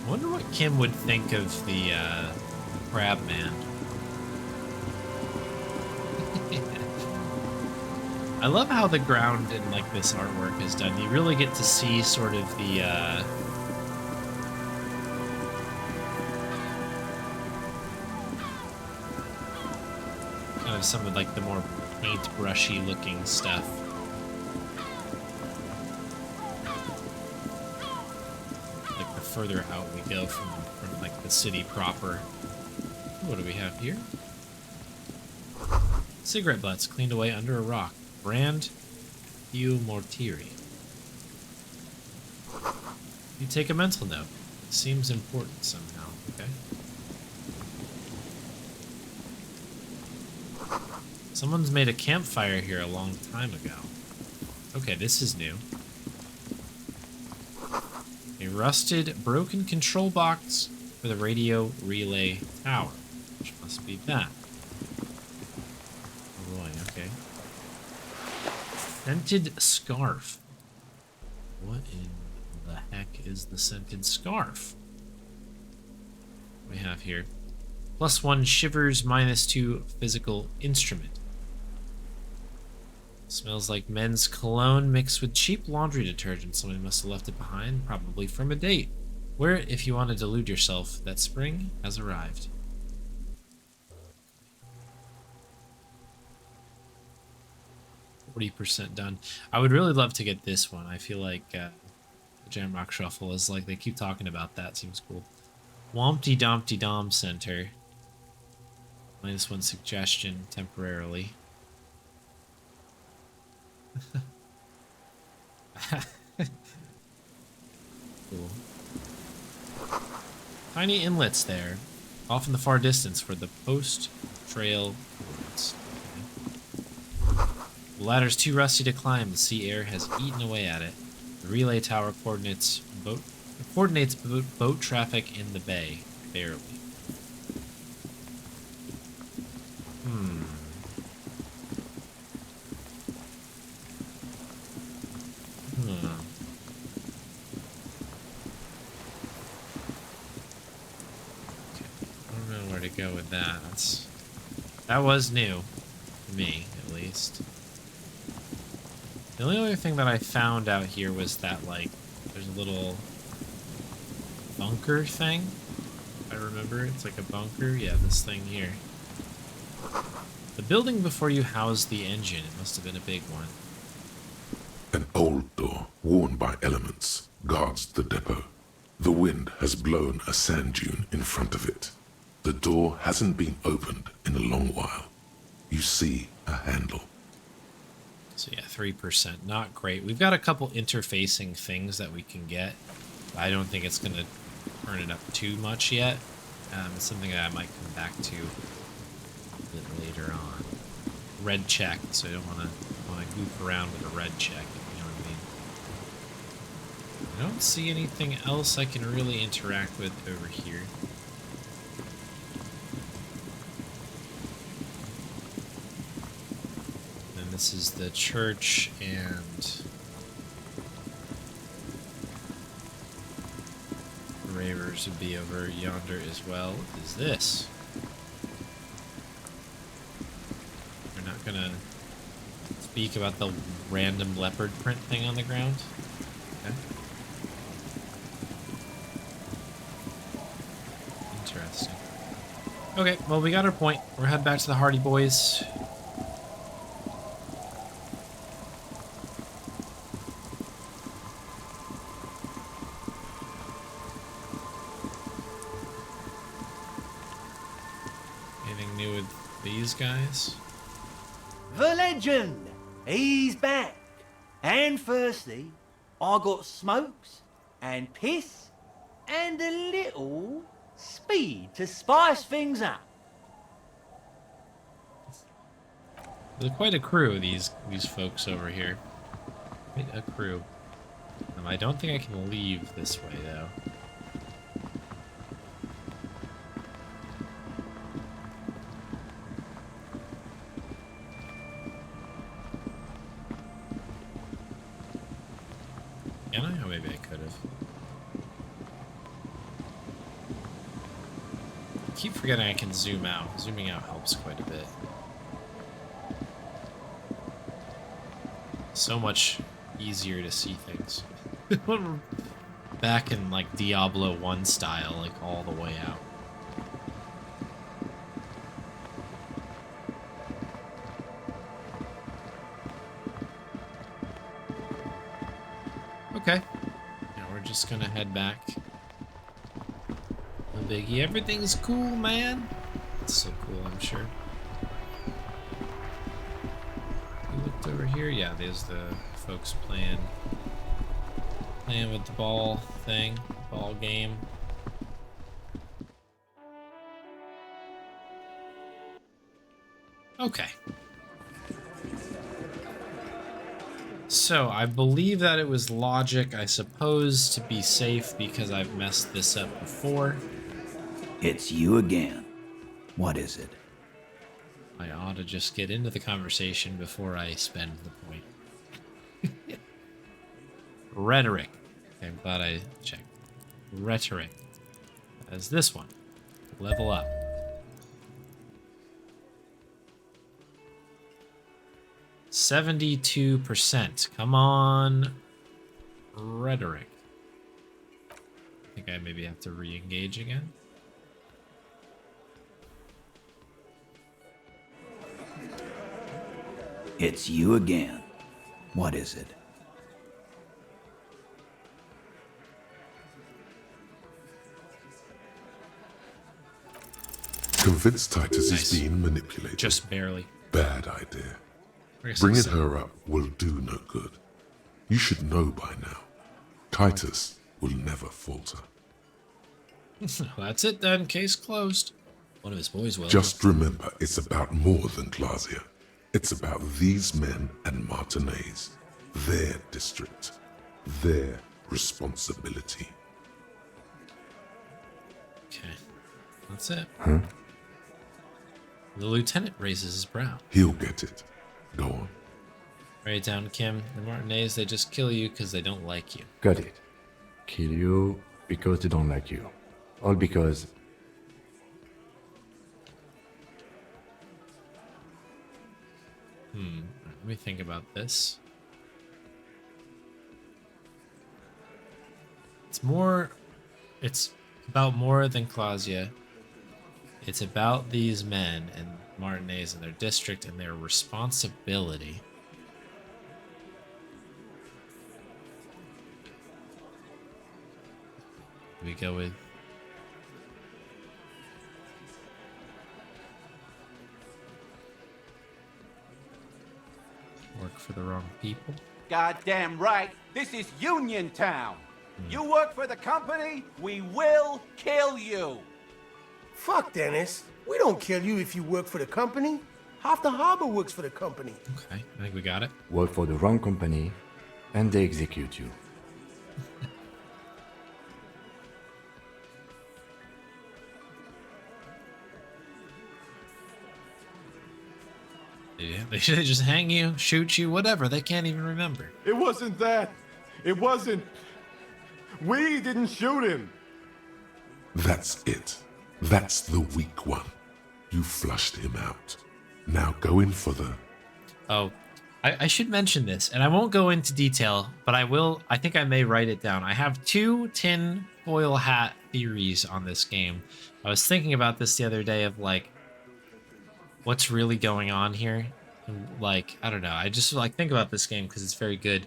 I wonder what Kim would think of the crab man. I love how the ground in like this artwork is done. You really get to see sort of the kind of some of like the more paintbrushy looking stuff. Like the further out we go from like the city proper. What do we have here? Cigarette butts cleaned away under a rock. Brand Hugh Mortieri. You take a mental note. It seems important somehow, okay? Someone's made a campfire here a long time ago. Okay, this is new. A rusted, broken control box for the radio relay tower, which must be that. Oh boy, okay. Scented scarf. What in the heck is the scented scarf? We have here. +1 shivers, -2 physical instrument. Smells like men's cologne mixed with cheap laundry detergent. Somebody must have left it behind, probably from a date. Wear it if you want to delude yourself that spring has arrived. 40% done. I would really love to get this one. I feel like the Jamrock Shuffle is like, they keep talking about that. Seems cool. Wompty Dompty Dom Center. -1 suggestion temporarily. Cool. Tiny inlets there, off in the far distance, where the post trail coordinates. Okay. The ladder's too rusty to climb. The sea air has eaten away at it. The relay tower coordinates boat traffic in the bay, barely. Go with that. That was new to me, at least. The only other thing that I found out here was that, like, there's a little bunker thing. If I remember, it's like a bunker. Yeah, this thing here. The building before you housed the engine. It must have been a big one. An old door, worn by elements, guards the depot. The wind has blown a sand dune in front of it. The door hasn't been opened in a long while. You see a handle. So yeah, 3%. Not great. We've got a couple interfacing things that we can get. I don't think it's going to turn it up too much yet. It's something that I might come back to a bit later on. Red check, so I don't want to goof around with a red check, if you know what I mean. I don't see anything else I can really interact with over here. This is the church, and the ravers would be over yonder as well. What is this? We're not gonna speak about the random leopard print thing on the ground. Okay. Interesting. Okay, well, we got our point. We're heading back to the Hardy Boys. Guys, the legend, he's back. And firstly, I got smokes and piss and a little speed to spice things up. There's quite a crew, these folks over here. Quite a crew. I don't think I can leave this way though. Maybe I could have. I keep forgetting I can zoom out. Zooming out helps quite a bit. So much easier to see things. Back in like Diablo 1 style, like all the way out. Okay. Just gonna head back. No biggie. Everything's cool, man. It's so cool, I'm sure. You looked over here? Yeah, there's the folks playing with the ball thing. Ball game. Okay. So, I believe that it was logic, I suppose, to be safe because I've messed this up before. It's you again. What is it? I ought to just get into the conversation before I spend the point. Rhetoric. Okay, I'm glad I checked. Rhetoric. As this one. Level up. %. Come on, rhetoric. I think I maybe have to re-engage again. It's you again. What is it? Convinced Titus is being manipulated. Just barely. Bad idea. Bringing her up will do no good. You should know by now. Titus will never falter. That's it then. Case closed. One of his boys will. Just remember, it's about more than Glasia. It's about these men and Martinez. Their district. Their responsibility. Okay. That's it. Huh? The lieutenant raises his brow. He'll get it. Go on. Write it down, Kim. The Martinez, they just kill you because they don't like you. Got it. Kill you because they don't like you. All because... Let me think about this. It's about more than Clausia. It's about these men and Martinez and their district and their responsibility. We go with work for the wrong people. Goddamn right. This is Union Town. You work for the company, we will kill you. Fuck, Dennis. We don't kill you if you work for the company. Half the harbor works for the company. Okay, I think we got it. Work for the wrong company, and they execute you. Yeah, they should just hang you, shoot you, whatever. They can't even remember. It wasn't that. It wasn't. We didn't shoot him. That's it. That's the weak one. You flushed him out. Now go in for the... Oh, I should mention this, and I won't go into detail, but I will. I think I may write it down. I have 2 tin foil hat theories on this game. I was thinking about this the other day of like, what's really going on here? And, like, I don't know. I just like think about this game because it's very good.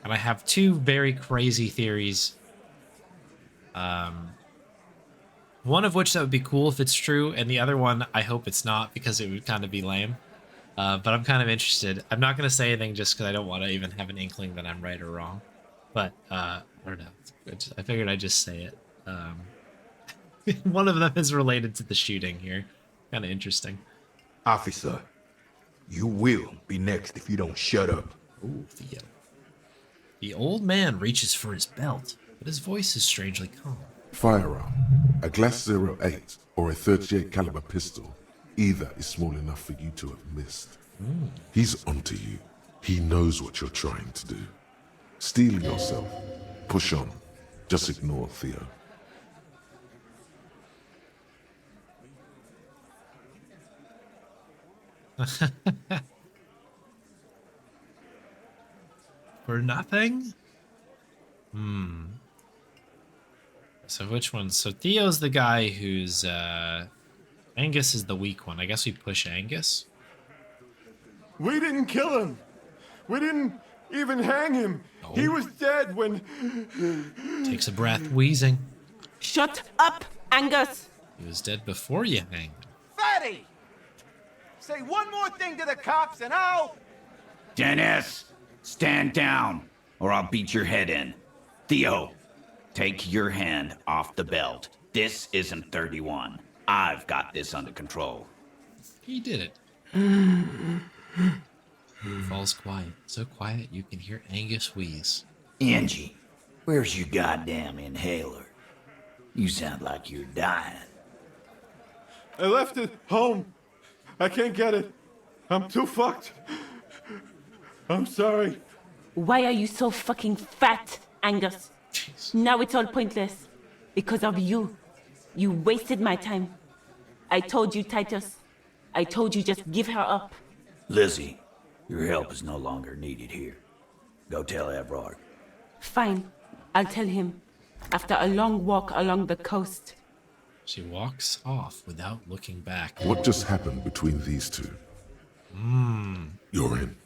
And I have 2 very crazy theories. One of which that would be cool if it's true, and the other one I hope it's not because it would kind of be lame. But I'm kind of interested. I'm not going to say anything just because I don't want to even have an inkling that I'm right or wrong. But I don't know. I figured I'd just say it. One of them is related to the shooting here. Kind of interesting. Officer, you will be next if you don't shut up. Ooh, Theo. The old man reaches for his belt, but his voice is strangely calm. Firearm, a Glass 08 or a 38 caliber pistol. Either is small enough for you to have missed. He's onto you. He knows what you're trying to do. Steel yourself. Push on. Just ignore Theo. For nothing? So which one? So Theo's the guy who's Angus is the weak one. I guess we push Angus. We didn't kill him. We didn't even hang him. Oh. He was dead when... Takes a breath, wheezing. Shut up, Angus! He was dead before you hanged him. Fatty! Say one more thing to the cops and I'll... Dennis, stand down, or I'll beat your head in. Theo, take your hand off the belt. This isn't 31. I've got this under control. He did it. Falls quiet. So quiet you can hear Angus wheeze. Angie, where's your goddamn inhaler? You sound like you're dying. I left it home. I can't get it. I'm too fucked. I'm sorry. Why are you so fucking fat, Angus? Jeez. Now it's all pointless. Because of you. You wasted my time. I told you, Titus. I told you just give her up. Lizzie, your help is no longer needed here. Go tell Evrard. Fine. I'll tell him. After a long walk along the coast. She walks off without looking back. What just happened between these two? You're in.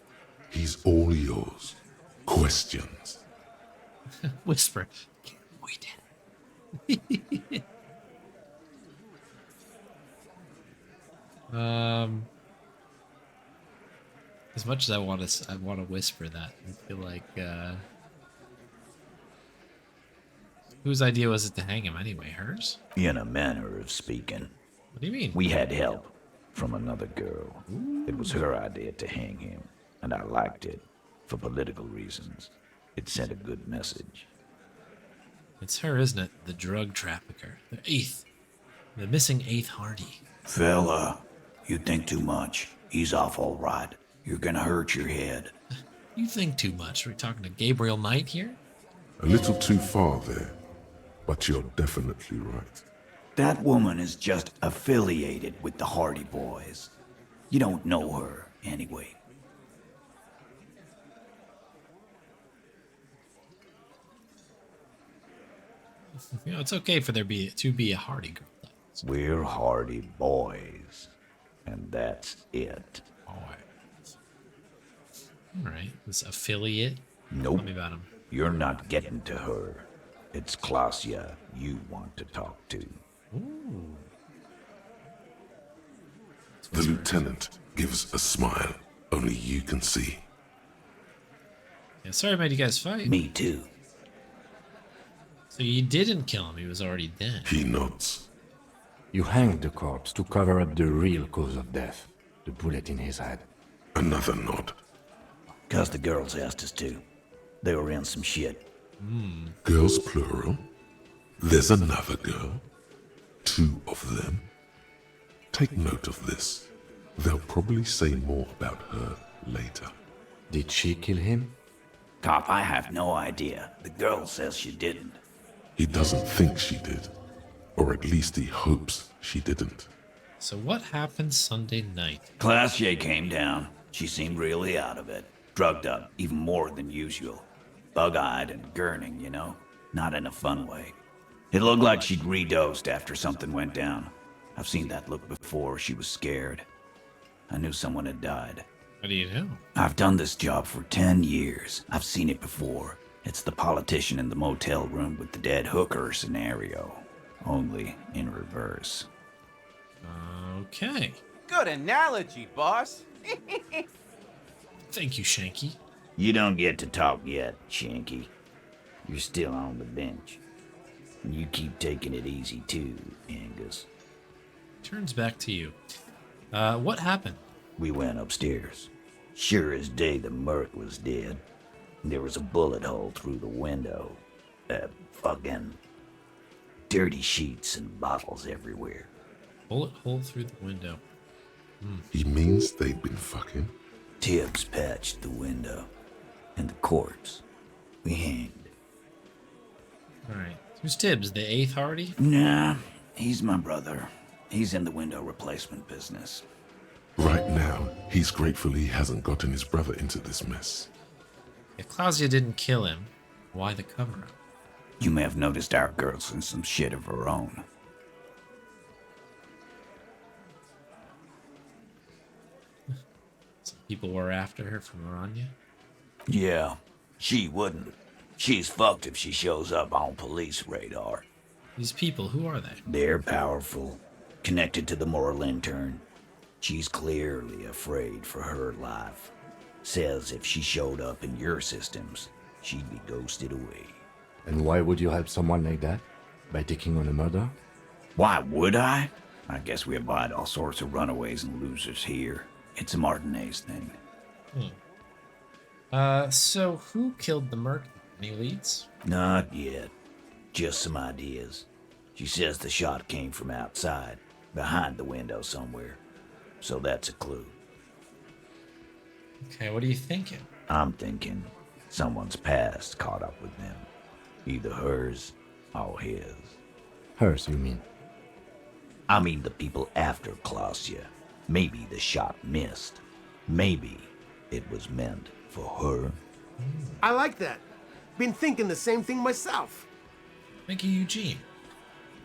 He's all yours. Questions. Whisper. We did. As much as I want to whisper that. I feel like whose idea was it to hang him anyway? Hers? In a manner of speaking. What do you mean? We had help from another girl. It was her idea to hang him, and I liked it for political reasons. It sent a good message. It's her, isn't it? The drug trafficker. The missing eighth Hardy. Fella, you think too much. He's off all right. You're gonna hurt your head. You think too much. Are we talking to Gabriel Knight here? A little too far there, but you're definitely right. That woman is just affiliated with the Hardy Boys. You don't know her, anyway. You know, it's okay for there to be a Hardy girl. We're Hardy Boys, and that's it. Alright, this affiliate? Nope. Tell me about him. You're not getting to her. It's Klasia you want to talk to. Ooh. The lieutenant gives a smile only you can see. Yeah, sorry about you guys fight. Me too. So you didn't kill him, he was already dead. He nods. You hanged the corpse to cover up the real cause of death, the bullet in his head. Another nod. 'Cause the girls asked us to. They were in some shit. Girls plural? There's another girl? 2 of them? Take note of this. They'll probably say more about her later. Did she kill him? Cop, I have no idea. The girl says she didn't. He doesn't think she did. Or at least he hopes she didn't. So what happened Sunday night? Klasia came down. She seemed really out of it. Drugged up, even more than usual. Bug-eyed and gurning, you know? Not in a fun way. It looked like she'd redosed after something went down. I've seen that look before. She was scared. I knew someone had died. How do you know? I've done this job for 10 years. I've seen it before. It's the politician in the motel room with the dead hooker scenario. Only in reverse. Okay. Good analogy, boss. Thank you, Shanky. You don't get to talk yet, Shanky. You're still on the bench. And you keep taking it easy too, Angus. Turns back to you. What happened? We went upstairs. Sure as day the Merc was dead. There was a bullet hole through the window. Fucking dirty sheets and bottles everywhere. Bullet hole through the window. He means they'd been fucking? Tibbs patched the window. And the corpse. We hanged. Alright. Who's Tibbs? The eighth Hardy? Nah, he's my brother. He's in the window replacement business. Right now, he's grateful he hasn't gotten his brother into this mess. If Klasia didn't kill him, why the cover-up? You may have noticed our girl's in some shit of her own. Some people were after her from Aranya? Yeah, she wouldn't. She's fucked if she shows up on police radar. These people, who are they? They're powerful, connected to the moral intern. She's clearly afraid for her life. Says if she showed up in your systems, she'd be ghosted away. And why would you help someone like that? By taking on a murder? Why would I? I guess we abide all sorts of runaways and losers here. It's a Martinez thing. So who killed the Merc? Any leads? Not yet. Just some ideas. She says the shot came from outside, behind the window somewhere. So that's a clue. Okay, what are you thinking? I'm thinking someone's past caught up with them. Either hers or his. Hers, you mean? I mean the people after Klasia. Maybe the shot missed. Maybe it was meant for her. I like that. Been thinking the same thing myself. Thank you, Eugene.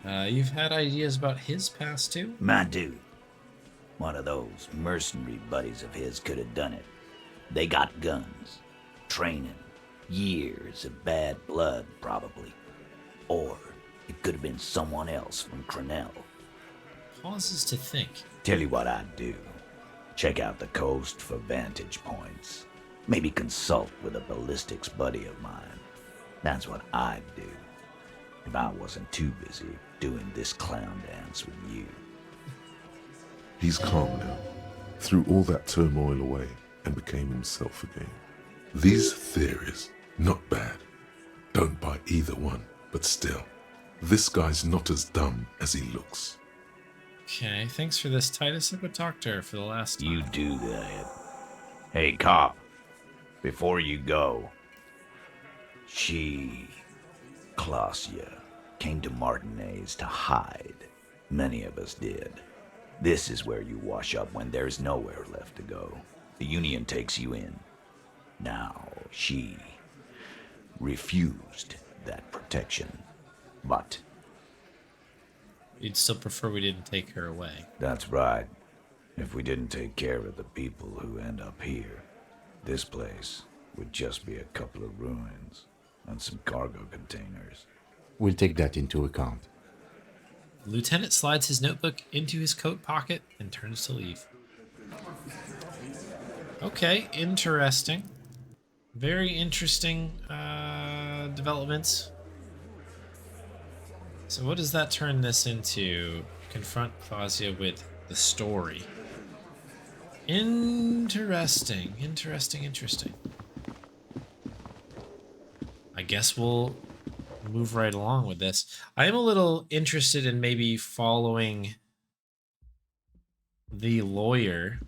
You've had ideas about his past too? My dude. One of those mercenary buddies of his could have done it. They got guns, training, years of bad blood, probably. Or it could have been someone else from Crenell. Pauses to think. Tell you what I'd do. Check out the coast for vantage points. Maybe consult with a ballistics buddy of mine. That's what I'd do if I wasn't too busy doing this clown dance with you. He's calm now, threw all that turmoil away and became himself again. These theories, not bad. Don't buy either one, but still, this guy's not as dumb as he looks. Okay, thanks for this, Titus. I would talk to her for the last time. You do that. Hey, cop, before you go, Clausia, came to Martinez to hide. Many of us did. This is where you wash up when there's nowhere left to go. The Union takes you in. Now, she refused that protection, but... You'd still prefer we didn't take her away. That's right. If we didn't take care of the people who end up here, this place would just be a couple of ruins and some cargo containers. We'll take that into account. The lieutenant slides his notebook into his coat pocket and turns to leave. Okay, interesting. Very interesting developments. So what does that turn this into? Confront Clausia with the story. Interesting. I guess we'll move right along with this. I am a little interested in maybe following the lawyer,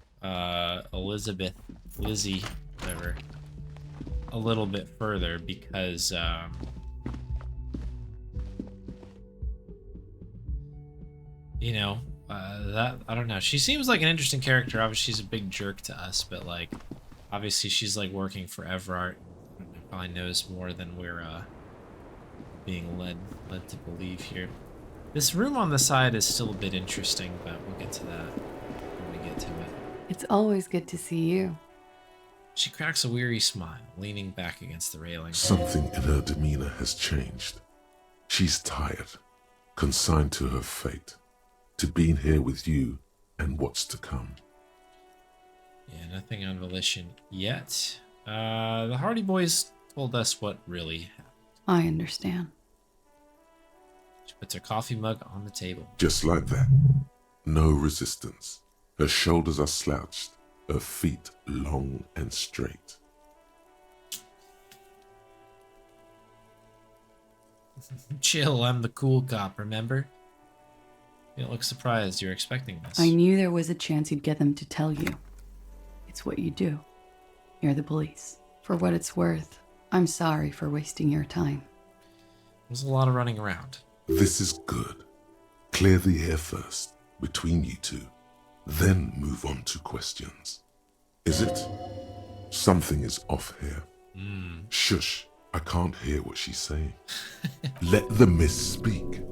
Lizzie, whatever, a little bit further because, you know, that, I don't know. She seems like an interesting character. Obviously, she's a big jerk to us, but, like, obviously she's, like, working for Everart. Probably knows more than we're, being led to believe here. This room on the side is still a bit interesting, but we'll get to that when we get to it. It's always good to see you. She cracks a weary smile, leaning back against the railing. Something in her demeanor has changed. She's tired, consigned to her fate, to being here with you and what's to come. Yeah, nothing on volition yet. The Hardy Boys told us what really happened. I understand. She puts her coffee mug on the table. Just like that. No resistance. Her shoulders are slouched, her feet long and straight. Chill, I'm the cool cop, remember? You don't look surprised. You're expecting this. I knew there was a chance you'd get them to tell you. It's what you do. You're the police. For what it's worth, I'm sorry for wasting your time. There's a lot of running around. This is good. Clear the air first, between you two. Then move on to questions. Is it? Something is off here. Shush, I can't hear what she's saying. Let the miss speak.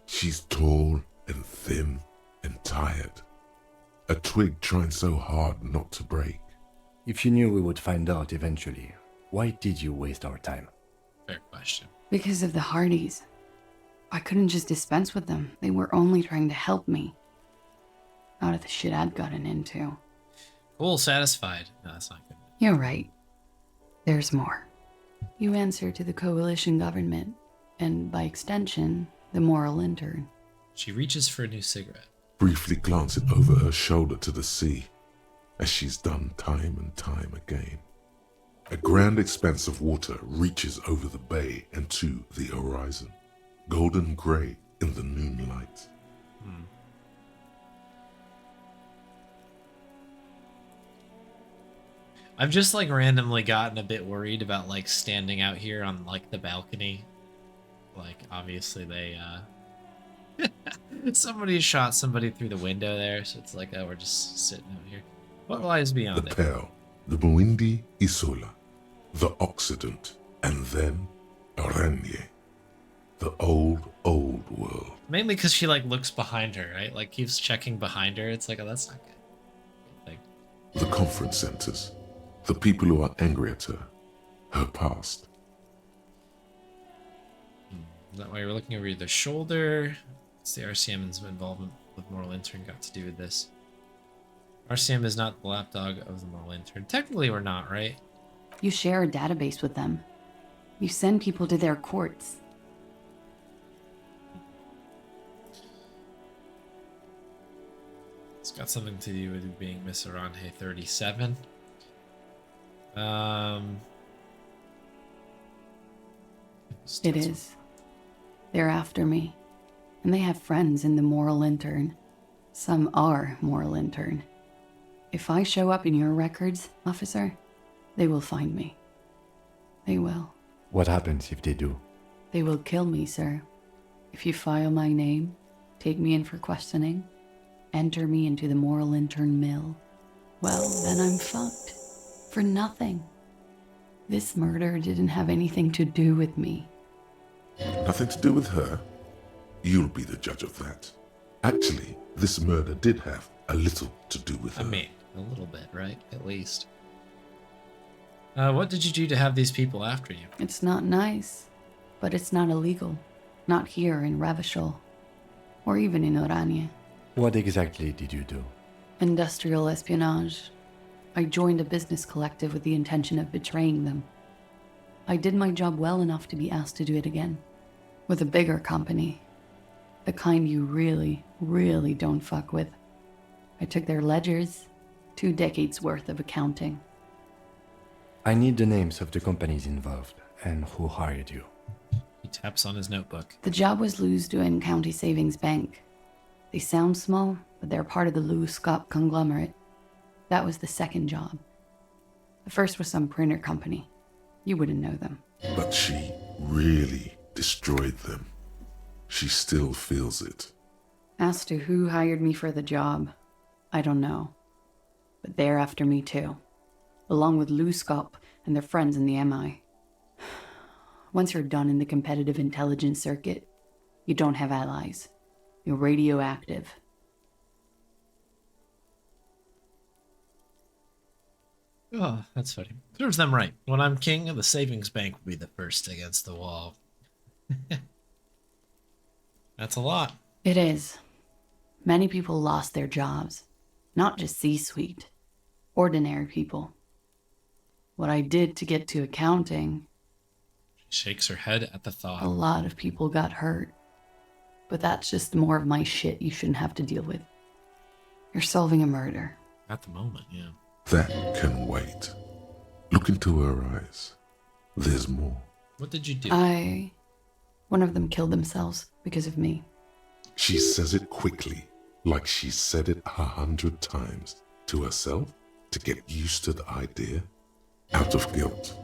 She's tall and thin and tired. A twig trying so hard not to break. If you knew we would find out eventually, why did you waste our time? Fair question. Because of the Hardys. I couldn't just dispense with them. They were only trying to help me. Out of the shit I'd gotten into. Cool, satisfied. No, that's not good. You're right. There's more. You answer to the coalition government, and by extension, the moral intern. She reaches for a new cigarette. Briefly glancing over her shoulder to the sea, as she's done time and time again. A grand expanse of water reaches over the bay and to the horizon, golden grey in the noonlight. I've just like randomly gotten a bit worried about like standing out here on like the balcony. Like obviously they somebody shot somebody through the window there, so it's like, oh, we're just sitting out here. What lies beyond The it? Pearl, the Muindi Isola, the Occident, and then Aranye, the old world. Mainly because she like looks behind her, right? Like keeps checking behind her. It's like, oh, that's not good. Like, The conference centers, the people who are angry at her past. is that why you're looking over the shoulder? What's the RCM's involvement with Moral Intern got to do with this? RCM is not the lapdog of the Moral Intern. Technically, we're not, right? You share a database with them. You send people to their courts. It's got something to do with being Miss Aranje 37. It is. They're after me. And they have friends in the Moral Intern. Some are Moral Intern. If I show up in your records, officer, they will find me. They will. What happens if they do? They will kill me, sir. If you file my name, take me in for questioning, enter me into the Moral Intern mill, well, then I'm fucked. For nothing. This murder didn't have anything to do with me. Nothing to do with her? You'll be the judge of that. Actually, this murder did have a little to do with her. I mean, a little bit, right? At least. What did you do to have these people after you? It's not nice, but it's not illegal. Not here in Ravishol, or even in Oranje. What exactly did you do? Industrial espionage. I joined a business collective with the intention of betraying them. I did my job well enough to be asked to do it again. With a bigger company. The kind you really, really don't fuck with. I took their ledgers, 2 decades worth of accounting. I need the names of the companies involved and who hired you. He taps on his notebook. The job was Louisduin County Savings Bank. They sound small, but they're part of the Louis Scott conglomerate. That was the second job. The first was some printer company. You wouldn't know them. But she really destroyed them. She still feels it. As to who hired me for the job, I don't know. But they're after me too. Along with Lou Scott and their friends in the MI. Once you're done in the competitive intelligence circuit, you don't have allies. You're radioactive. Oh, that's funny. Serves them right. When I'm king, the savings bank will be the first against the wall. That's a lot. It is. Many people lost their jobs. Not just C-suite. Ordinary people. What I did to get to accounting... She shakes her head at the thought. A lot of people got hurt. But that's just more of my shit you shouldn't have to deal with. You're solving a murder. At the moment, yeah. That can wait. Look into her eyes. There's more. What did you do? One of them killed themselves because of me. She says it quickly, like she's said it 100 times. To herself, to get used to the idea, out of guilt.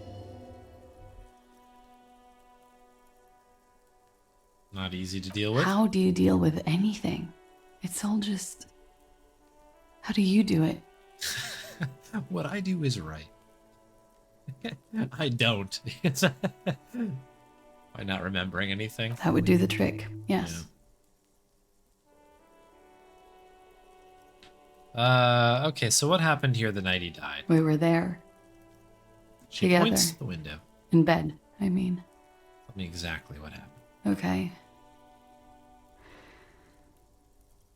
Not easy to deal with. How do you deal with anything? It's all just... How do you do it? What I do is right. I don't. By not remembering anything. That would do the trick, yes. Yeah. Okay, so what happened here the night he died? We were there. She together. points to the window. In bed, I mean. Tell me exactly what happened. Okay.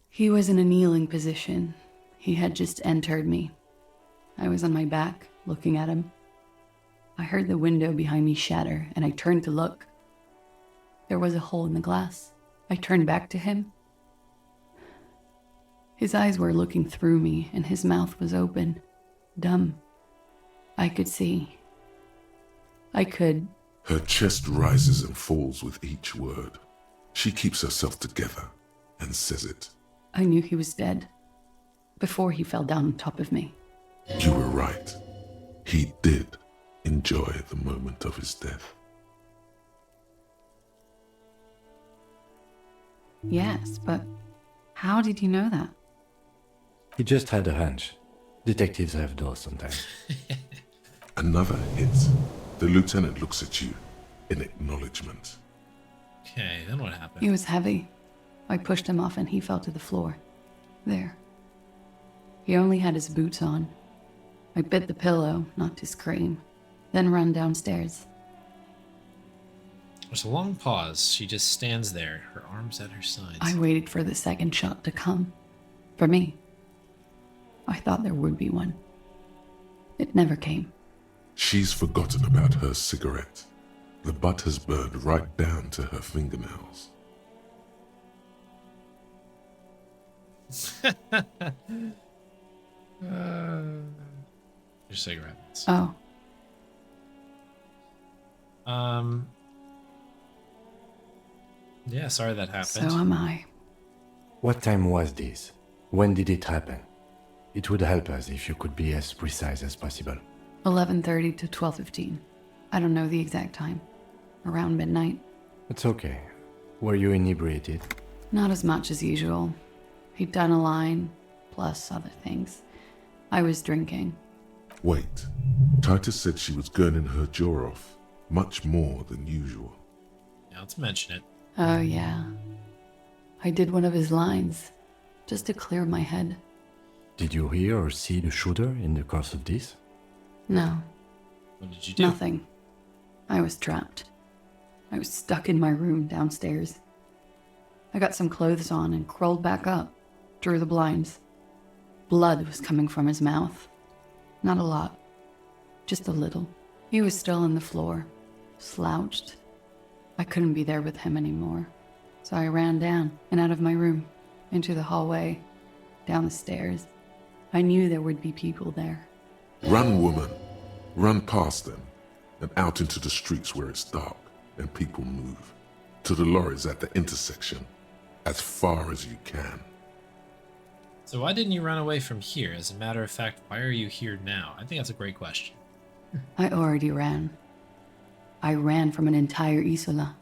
He was in a kneeling position. He had just entered me. I was on my back, looking at him. I heard the window behind me shatter, and I turned to look. There was a hole in the glass. I turned back to him. His eyes were looking through me, and his mouth was open, dumb. I could see. I could. Her chest rises and falls with each word. She keeps herself together and says it. I knew he was dead. Before he fell down on top of me. You were right. He did enjoy the moment of his death. Yes, but how did you know that? He just had a hunch. Detectives have those sometimes. Another hit. The lieutenant looks at you in acknowledgement. Okay, then what happened? He was heavy. I pushed him off and he fell to the floor. There. He only had his boots on. I bit the pillow, not to scream, then ran downstairs. There's a long pause. She just stands there, her arms at her sides. I waited for the second shot to come. For me. I thought there would be one. It never came. She's forgotten about her cigarette. The butt has burned right down to her fingernails. Your cigarettes. Oh. Yeah, sorry that happened. So am I. What time was this? When did it happen? It would help us if you could be as precise as possible. 11:30 to 12:15. I don't know the exact time. Around midnight. It's okay. Were you inebriated? Not as much as usual. He'd done a line, plus other things. I was drinking. Wait. Titus said she was gurning her jaw off, much more than usual. Yeah, let's mention it. Oh, yeah. I did one of his lines, just to clear my head. Did you hear or see the shooter in the course of this? No. What did you do? Nothing. I was trapped. I was stuck in my room downstairs. I got some clothes on and crawled back up, drew the blinds. Blood was coming from his mouth. Not a lot, just a little. He was still on the floor, slouched. I couldn't be there with him anymore, so I ran down and out of my room, into the hallway, down the stairs. I knew there would be people there. Run, woman. Run past them and out into the streets where it's dark and people move. To the lorries at the intersection, as far as you can. So why didn't you run away from here? As a matter of fact, why are you here now? I think that's a great question. I already ran. I ran from an entire Isola.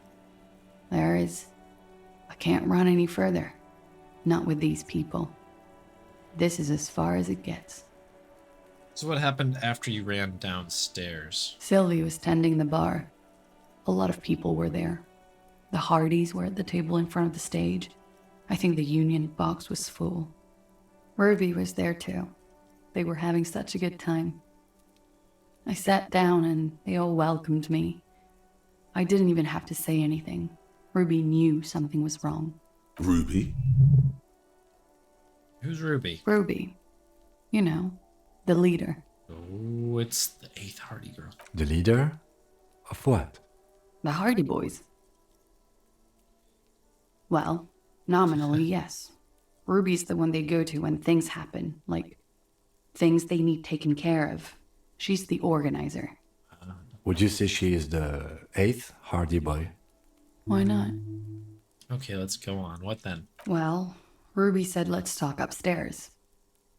I can't run any further. Not with these people. This is as far as it gets. So what happened after you ran downstairs? Sylvie was tending the bar. A lot of people were there. The Hardys were at the table in front of the stage. I think the Union box was full. Ruby was there too. They were having such a good time. I sat down and they all welcomed me. I didn't even have to say anything. Ruby knew something was wrong. Ruby? Who's Ruby? Ruby. You know, the leader. Oh, it's the 8th Hardy girl. The leader? Of what? The Hardy Boys. Well, nominally, yes. Ruby's the one they go to when things happen, like things they need taken care of. She's the organizer. Would you say she is the 8th Hardy boy? Why not? Okay, let's go on. What then? Well, Ruby said let's talk upstairs.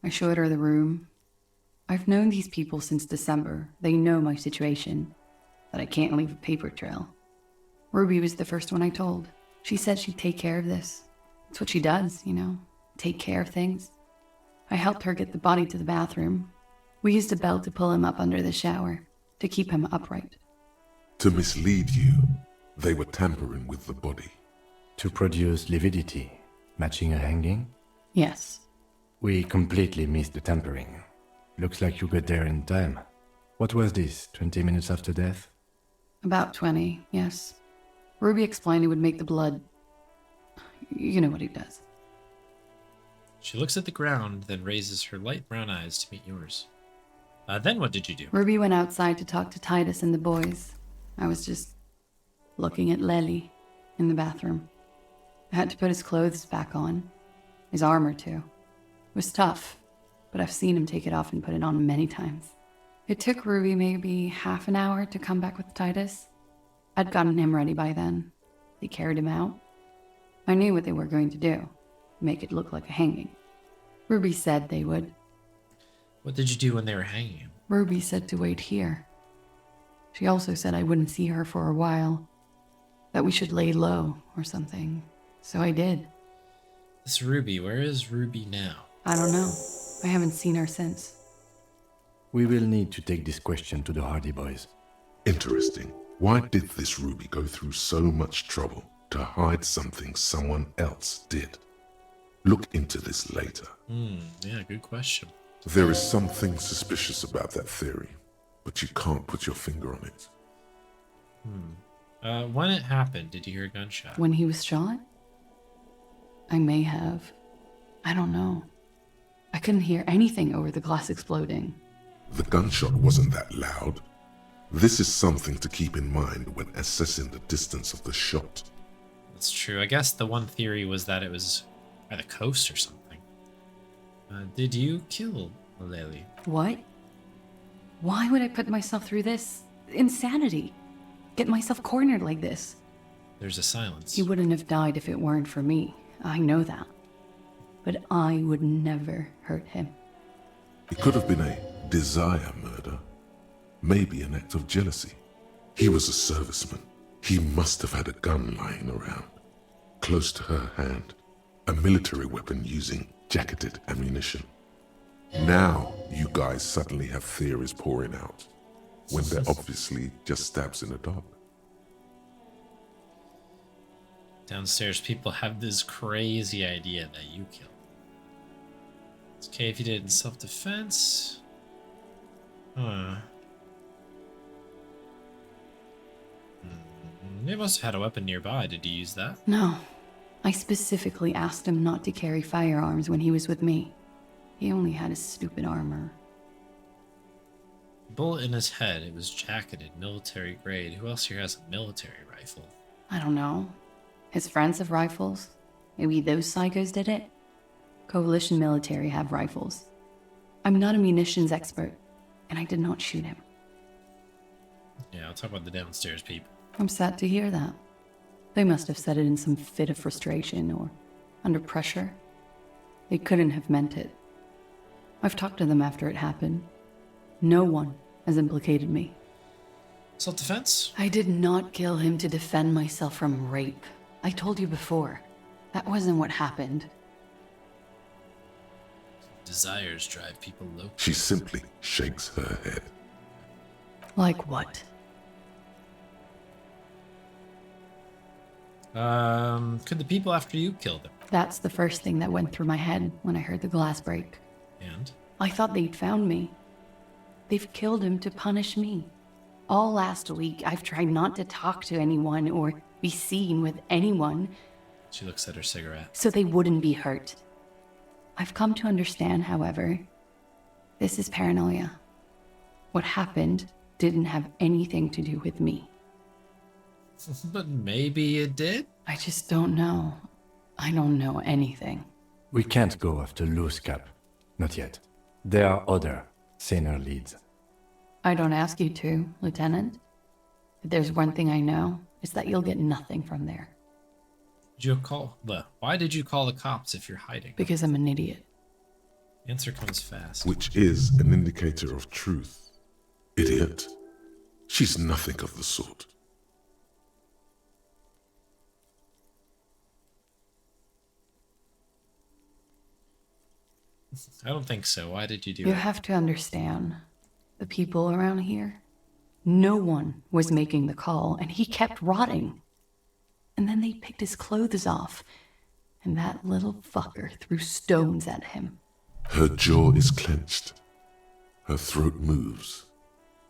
I showed her the room. I've known these people since December. They know my situation, that I can't leave a paper trail. Ruby was the first one I told. She said she'd take care of this. It's what she does, you know, take care of things. I helped her get the body to the bathroom. We used a belt to pull him up under the shower, to keep him upright. To mislead you, they were tampering with the body. To produce lividity, matching a hanging? Yes. We completely missed the tampering. Looks like you got there in time. What was this, 20 minutes after death? About 20, yes. Ruby explained it would make the blood... You know what he does. She looks at the ground, then raises her light brown eyes to meet yours. Then what did you do? Ruby went outside to talk to Titus and the boys. I was just looking at Lely in the bathroom. I had to put his clothes back on. His armor, too. It was tough, but I've seen him take it off and put it on many times. It took Ruby maybe half an hour to come back with Titus. I'd gotten him ready by then. They carried him out. I knew what they were going to do. Make it look like a hanging. Ruby said they would. What did you do when they were hanging him? Ruby said to wait here. She also said I wouldn't see her for a while. That we should lay low or something. So I did. This Ruby, where is Ruby now? I don't know. I haven't seen her since. We will need to take this question to the Hardy boys. Interesting. Why did this Ruby go through so much trouble to hide something someone else did? Look into this later. Yeah, good question. There is something suspicious about that theory, but you can't put your finger on it. When it happened, did you hear a gunshot? When he was shot? I may have. I don't know. I couldn't hear anything over the glass exploding. The gunshot wasn't that loud. This is something to keep in mind when assessing the distance of the shot. That's true. I guess the one theory was that it was by the coast or something. Did you kill Lily? What? Why would I put myself through this? Insanity. Get myself cornered like this. There's a silence. He wouldn't have died if it weren't for me. I know that. But I would never hurt him. It could have been a desire murder. Maybe an act of jealousy. He was a serviceman. He must have had a gun lying around, close to her hand. A military weapon using jacketed ammunition. Now you guys suddenly have theories pouring out, when they're obviously just stabs in the dark. Downstairs, people have this crazy idea that you killed. It's okay if you did it in self-defense. They must have had a weapon nearby. Did you use that? No. I specifically asked him not to carry firearms when he was with me. He only had his stupid armor. Bullet in his head. It was jacketed, military grade. Who else here has a military rifle? I don't know. His friends have rifles. Maybe those psychos did it? Coalition military have rifles. I'm not a munitions expert, and I did not shoot him. Yeah, I'll talk about the downstairs people. I'm sad to hear that. They must have said it in some fit of frustration or under pressure. They couldn't have meant it. I've talked to them after it happened. No one has implicated me. Self-defense? I did not kill him to defend myself from rape. I told you before. That wasn't what happened. Desires drive people low. She simply shakes her head. Like what? Could the people after you kill them? That's the first thing that went through my head when I heard the glass break. And? I thought they'd found me. They've killed him to punish me. All last week, I've tried not to talk to anyone or be seen with anyone. She looks at her cigarette. So they wouldn't be hurt. I've come to understand, however, this is paranoia. What happened didn't have anything to do with me. But maybe it did? I just don't know. I don't know anything. We can't go after loose cap. Not yet. There are other, saner leads. I don't ask you to, Lieutenant. If there's one thing I know, it's that you'll get nothing from there. Why did you call the cops if you're hiding? Because I'm an idiot. Answer comes fast. Which is an indicator of truth. Idiot. She's nothing of the sort. I don't think so. Why did you do You it? have to understand, the people around here, no one was making the call, and he kept rotting. And then they picked his clothes off, and that little fucker threw stones at him. Her jaw is clenched. Her throat moves.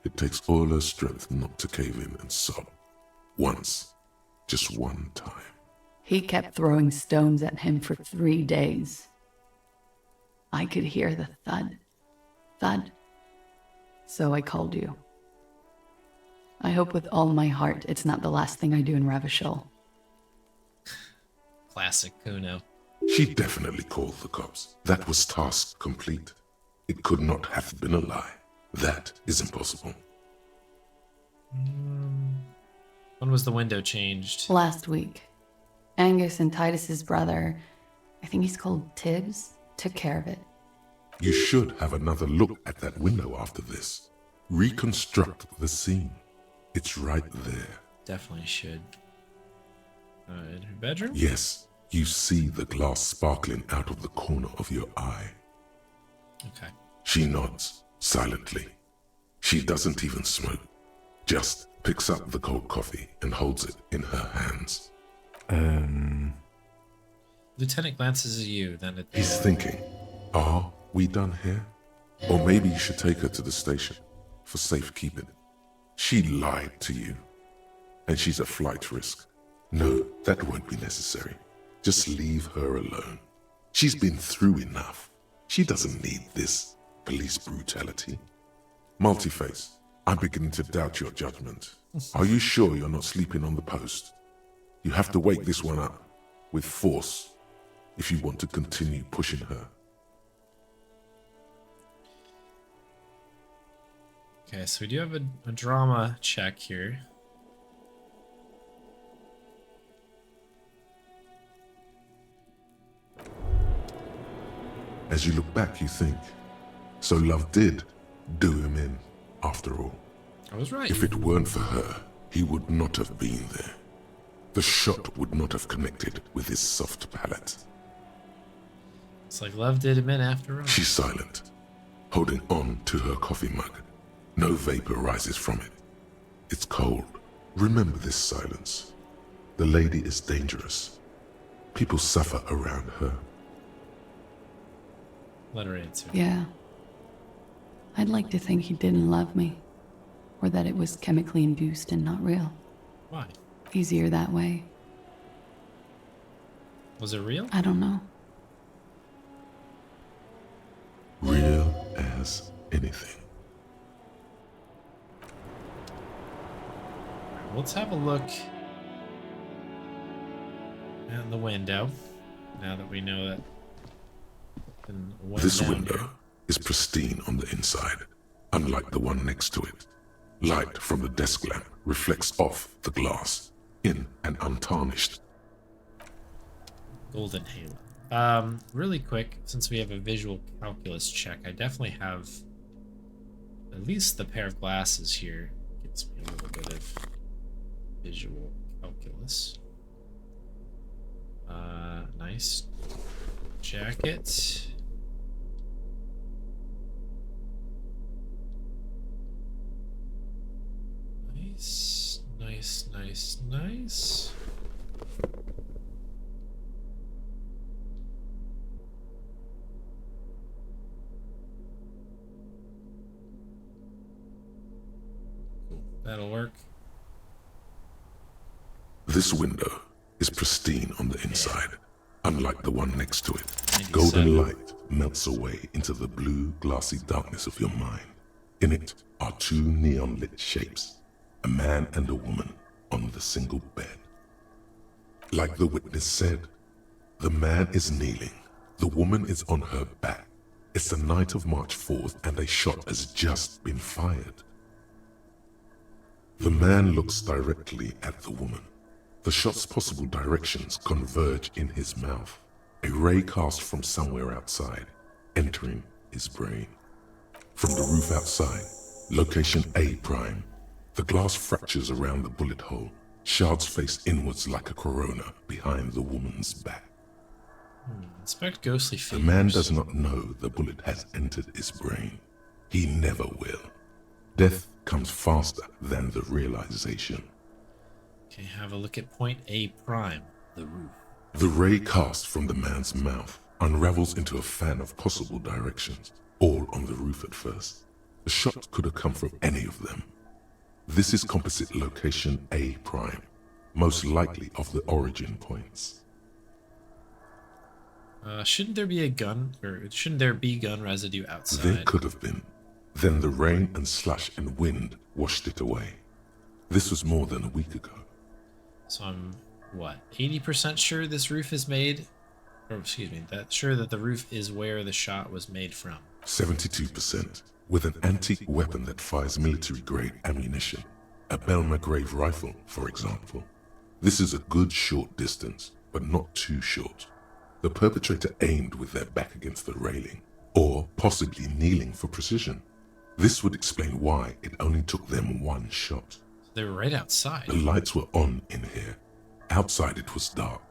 It takes all her strength not to cave in and sob. Once. Just one time. He kept throwing stones at him for 3 days. I could hear the thud, thud. So I called you. I hope with all my heart it's not the last thing I do in Ravishol. Classic Kuno. She definitely called the cops. That was task complete. It could not have been a lie. That is impossible. When was the window changed? Last week. Angus and Titus's brother, I think he's called Tibbs, took care of it. You should have another look at that window after this. Reconstruct the scene. It's right there. Definitely should. In her bedroom? Yes, you see the glass sparkling out of the corner of your eye. Okay. She nods, silently. She doesn't even smoke. Just picks up the cold coffee and holds it in her hands. Lieutenant glances at you, then at... He's thinking, are we done here? Or maybe you should take her to the station for safekeeping. She lied to you, and she's a flight risk. No, that won't be necessary. Just leave her alone. She's been through enough. She doesn't need this police brutality. Multiface, I'm beginning to doubt your judgment. Are you sure you're not sleeping on the post? You have to wake this one up with force if you want to continue pushing her. Okay, so we do have a drama check here. As you look back, you think, so love did do him in, after all. I was right. If it weren't for her, he would not have been there. The shot would not have connected with his soft palate. It's like love did him in after all. She's silent, holding on to her coffee mug. No vapor rises from it. It's cold. Remember this silence. The lady is dangerous. People suffer around her. Let her answer. Yeah. I'd like to think he didn't love me. Or that it was chemically induced and not real. Why? Easier that way. Was it real? I don't know. Real as anything. Let's have a look at the window. Now that we know that. This window is pristine on the inside, unlike the one next to it. Light from the desk lamp reflects off the glass in an untarnished golden halo. Really quick, since we have a visual calculus check, I definitely have at least the pair of glasses here. Gives me a little bit of visual calculus. Nice jacket. Nice, nice, nice, nice. Cool. That'll work. This window is pristine on the inside, unlike the one next to it. Golden light melts away into the blue, glassy darkness of your mind. In it are two neon-lit shapes, a man and a woman on the single bed. Like the witness said, the man is kneeling, the woman is on her back. It's the night of March 4th and a shot has just been fired. The man looks directly at the woman. The shot's possible directions converge in his mouth, a ray cast from somewhere outside, entering his brain. From the roof outside, location A prime, the glass fractures around the bullet hole, shards face inwards like a corona behind the woman's back. Inspect ghostly figures. The man does not know the bullet has entered his brain. He never will. Death comes faster than the realization. Okay, have a look at point A prime, the roof. The ray cast from the man's mouth unravels into a fan of possible directions, all on the roof at first. The shot could have come from any of them. This is composite location A prime, most likely of the origin points. Shouldn't there be a gun, or shouldn't there be gun residue outside? There could have been. Then the rain and slush and wind washed it away. This was more than a week ago. So I'm, what, 80% sure this roof is made? Or excuse me, sure that the roof is where the shot was made from. 72%, with an antique weapon that fires military-grade ammunition. A Belmagrave rifle, for example. This is a good short distance, but not too short. The perpetrator aimed with their back against the railing, or possibly kneeling for precision. This would explain why it only took them one shot. They were right outside. The lights were on in here. Outside it was dark.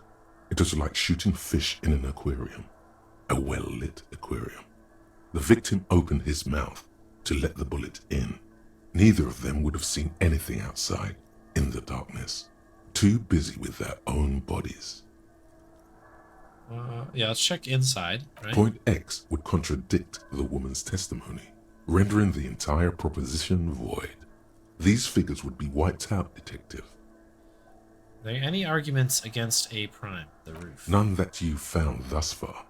It was like shooting fish in an aquarium. A well-lit aquarium. The victim opened his mouth to let the bullet in. Neither of them would have seen anything outside, in the darkness. Too busy with their own bodies. Yeah, let's check inside, right? Point X would contradict the woman's testimony, rendering the entire proposition void. These figures would be wiped out, Detective. Are there any arguments against A prime, the roof? None that you've found thus far.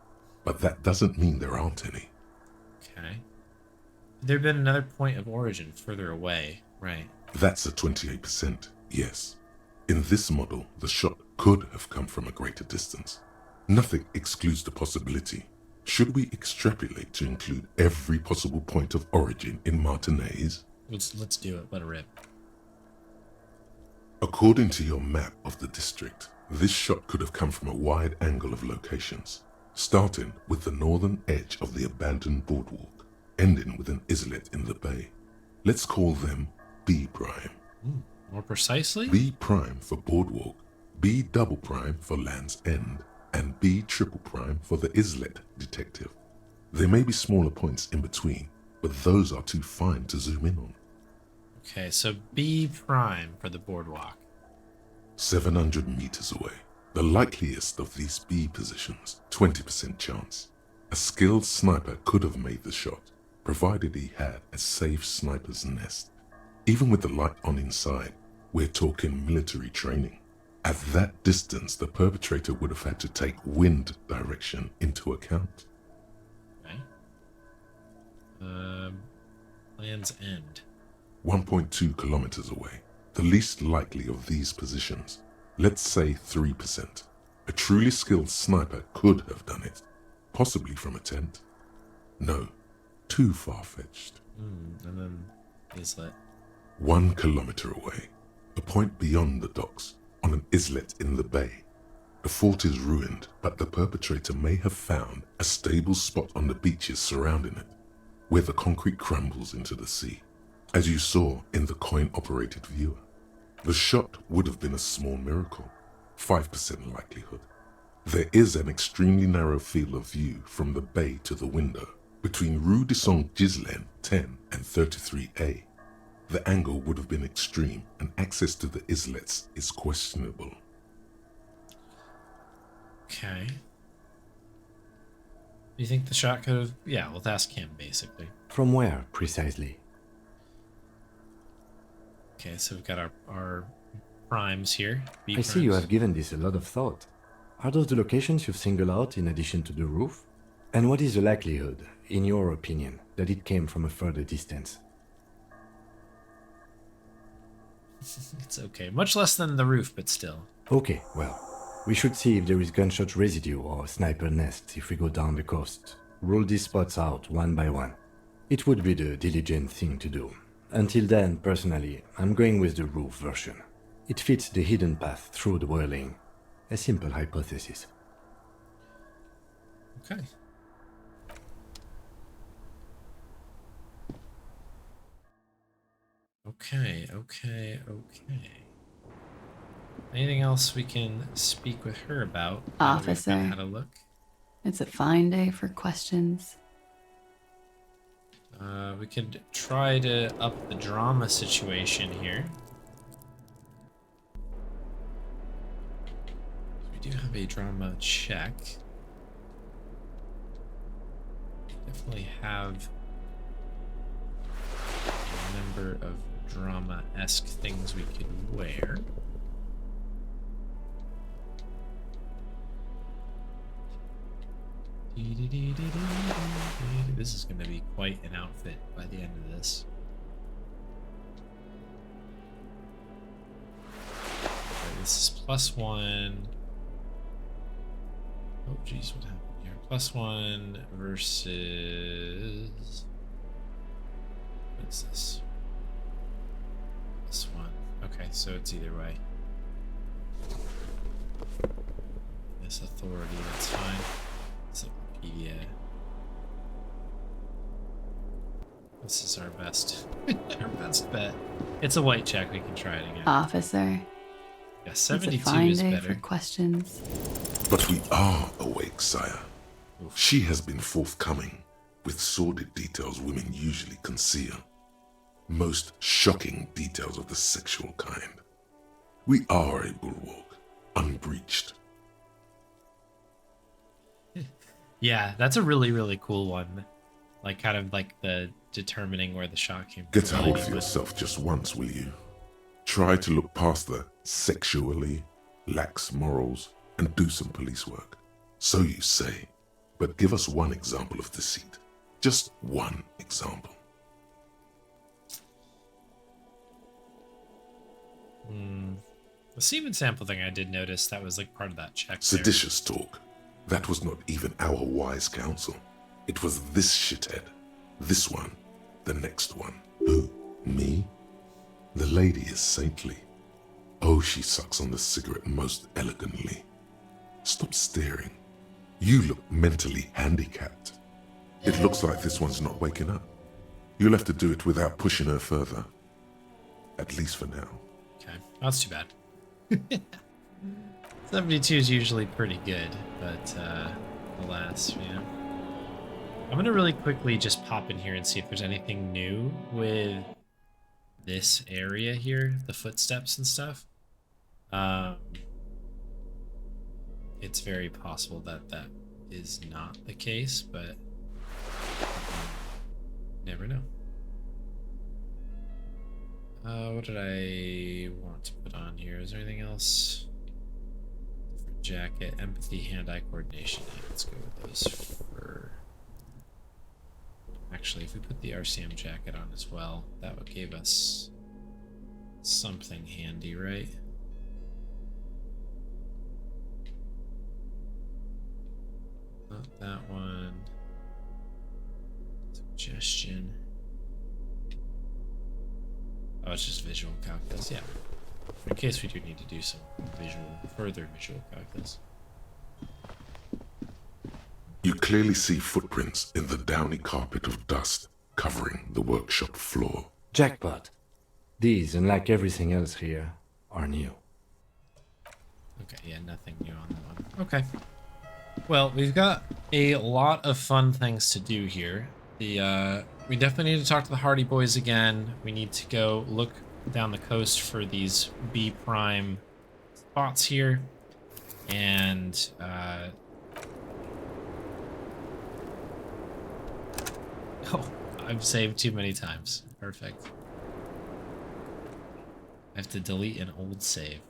but that doesn't mean there aren't any. Okay. There'd been another point of origin further away, right? That's a 28%, yes. In this model, the shot could have come from a greater distance. Nothing excludes the possibility. Should we extrapolate to include every possible point of origin in Martinez? Let's do it. Let it rip. According to your map of the district, this shot could have come from a wide angle of locations, starting with the northern edge of the abandoned boardwalk, ending with an islet in the bay. Let's call them B prime. More precisely? B prime for boardwalk, B double prime for Land's End, and B triple prime for the islet detective. There may be smaller points in between, but those are too fine to zoom in on. Okay, so B prime for the boardwalk. 700 meters away. The likeliest of these B positions, 20% chance. A skilled sniper could have made the shot, provided he had a safe sniper's nest. Even with the light on inside, we're talking military training. At that distance, the perpetrator would have had to take wind direction into account. Okay. Land's End. 1.2 kilometers away. The least likely of these positions. Let's say 3%. A truly skilled sniper could have done it. Possibly from a tent. No, too far-fetched. And then islet. 1 kilometer away. A point beyond the docks, on an islet in the bay. The fort is ruined, but the perpetrator may have found a stable spot on the beaches surrounding it, where the concrete crumbles into the sea, as you saw in the coin-operated viewer. The shot would have been a small miracle, 5% likelihood. There is an extremely narrow field of view from the bay to the window, between Rue de Saint-Ghislain 10 and 33A. The angle would have been extreme, and access to the islets is questionable. Okay. Do you think the shot could have... Yeah, let's ask him, basically. From where, precisely? Okay, so we've got our primes here. I see you have given this a lot of thought. Are those the locations you've singled out in addition to the roof? And what is the likelihood, in your opinion, that it came from a further distance? It's okay. Much less than the roof, but still. Okay, well, we should see if there is gunshot residue or sniper nests if we go down the coast. Rule these spots out one by one. It would be the diligent thing to do. Until then, personally, I'm going with the roof version. It fits the hidden path through the whirling. A simple hypothesis. Okay. Okay. Anything else we can speak with her about? Officer, had a look. It's a fine day for questions. We could try to up the drama situation here. We do have a drama check. Definitely have a number of drama-esque things we could wear. This is going to be quite an outfit by the end of this. Okay, this is +1. Oh, geez, what happened here? +1 versus... What's this? +1. Okay, so it's either way. This authority, that's fine. Encyclopedia. This is our best bet. It's a white check, we can try it again. Officer. Yeah, 72 it's a fine is day better. for questions. But we are awake, sire. She has been forthcoming with sordid details women usually conceal. Most shocking details of the sexual kind. We are a bulwark, unbreached. Yeah, that's a really, really cool one. Like, kind of like the determining where the shot came from. Get a hold of yourself just once, will you? Try to look past the sexually lax morals and do some police work. So you say. But give us one example of deceit. Just one example. The semen sample thing I did notice, that was like part of that check. Seditious talk. That was not even our wise counsel. It was this shithead. This one. The next one. Who? Me? The lady is saintly. Oh, she sucks on the cigarette most elegantly. Stop staring. You look mentally handicapped. It looks like this one's not waking up. You'll have to do it without pushing her further. At least for now. Okay, that's too bad. 72 is usually pretty good, but alas, yeah. I'm gonna really quickly just pop in here and see if there's anything new with this area here, the footsteps and stuff. It's very possible that that is not the case, but never know. What did I want to put on here? Is there anything else? Different jacket, empathy, hand-eye coordination. Yeah, let's go with those for... Actually, if we put the RCM jacket on as well, that would give us something handy, right? Not that one. Suggestion. Oh, it's just visual calculus, yeah. In case we do need to do some further visual calculus. You clearly see footprints in the downy carpet of dust covering the workshop floor. Jackpot. These, unlike everything else here, are new. Okay, yeah, nothing new on that one. Okay. Well, we've got a lot of fun things to do here. We definitely need to talk to the Hardy Boys again. We need to go look down the coast for these B prime spots here. And, oh, I've saved too many times. Perfect. I have to delete an old save.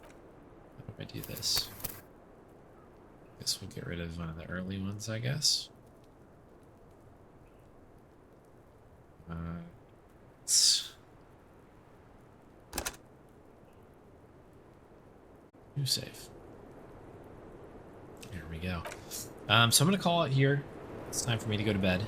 How do I do this? Guess we'll get rid of one of the early ones, I guess. New save. There we go. So I'm gonna call it here. It's time for me to go to bed.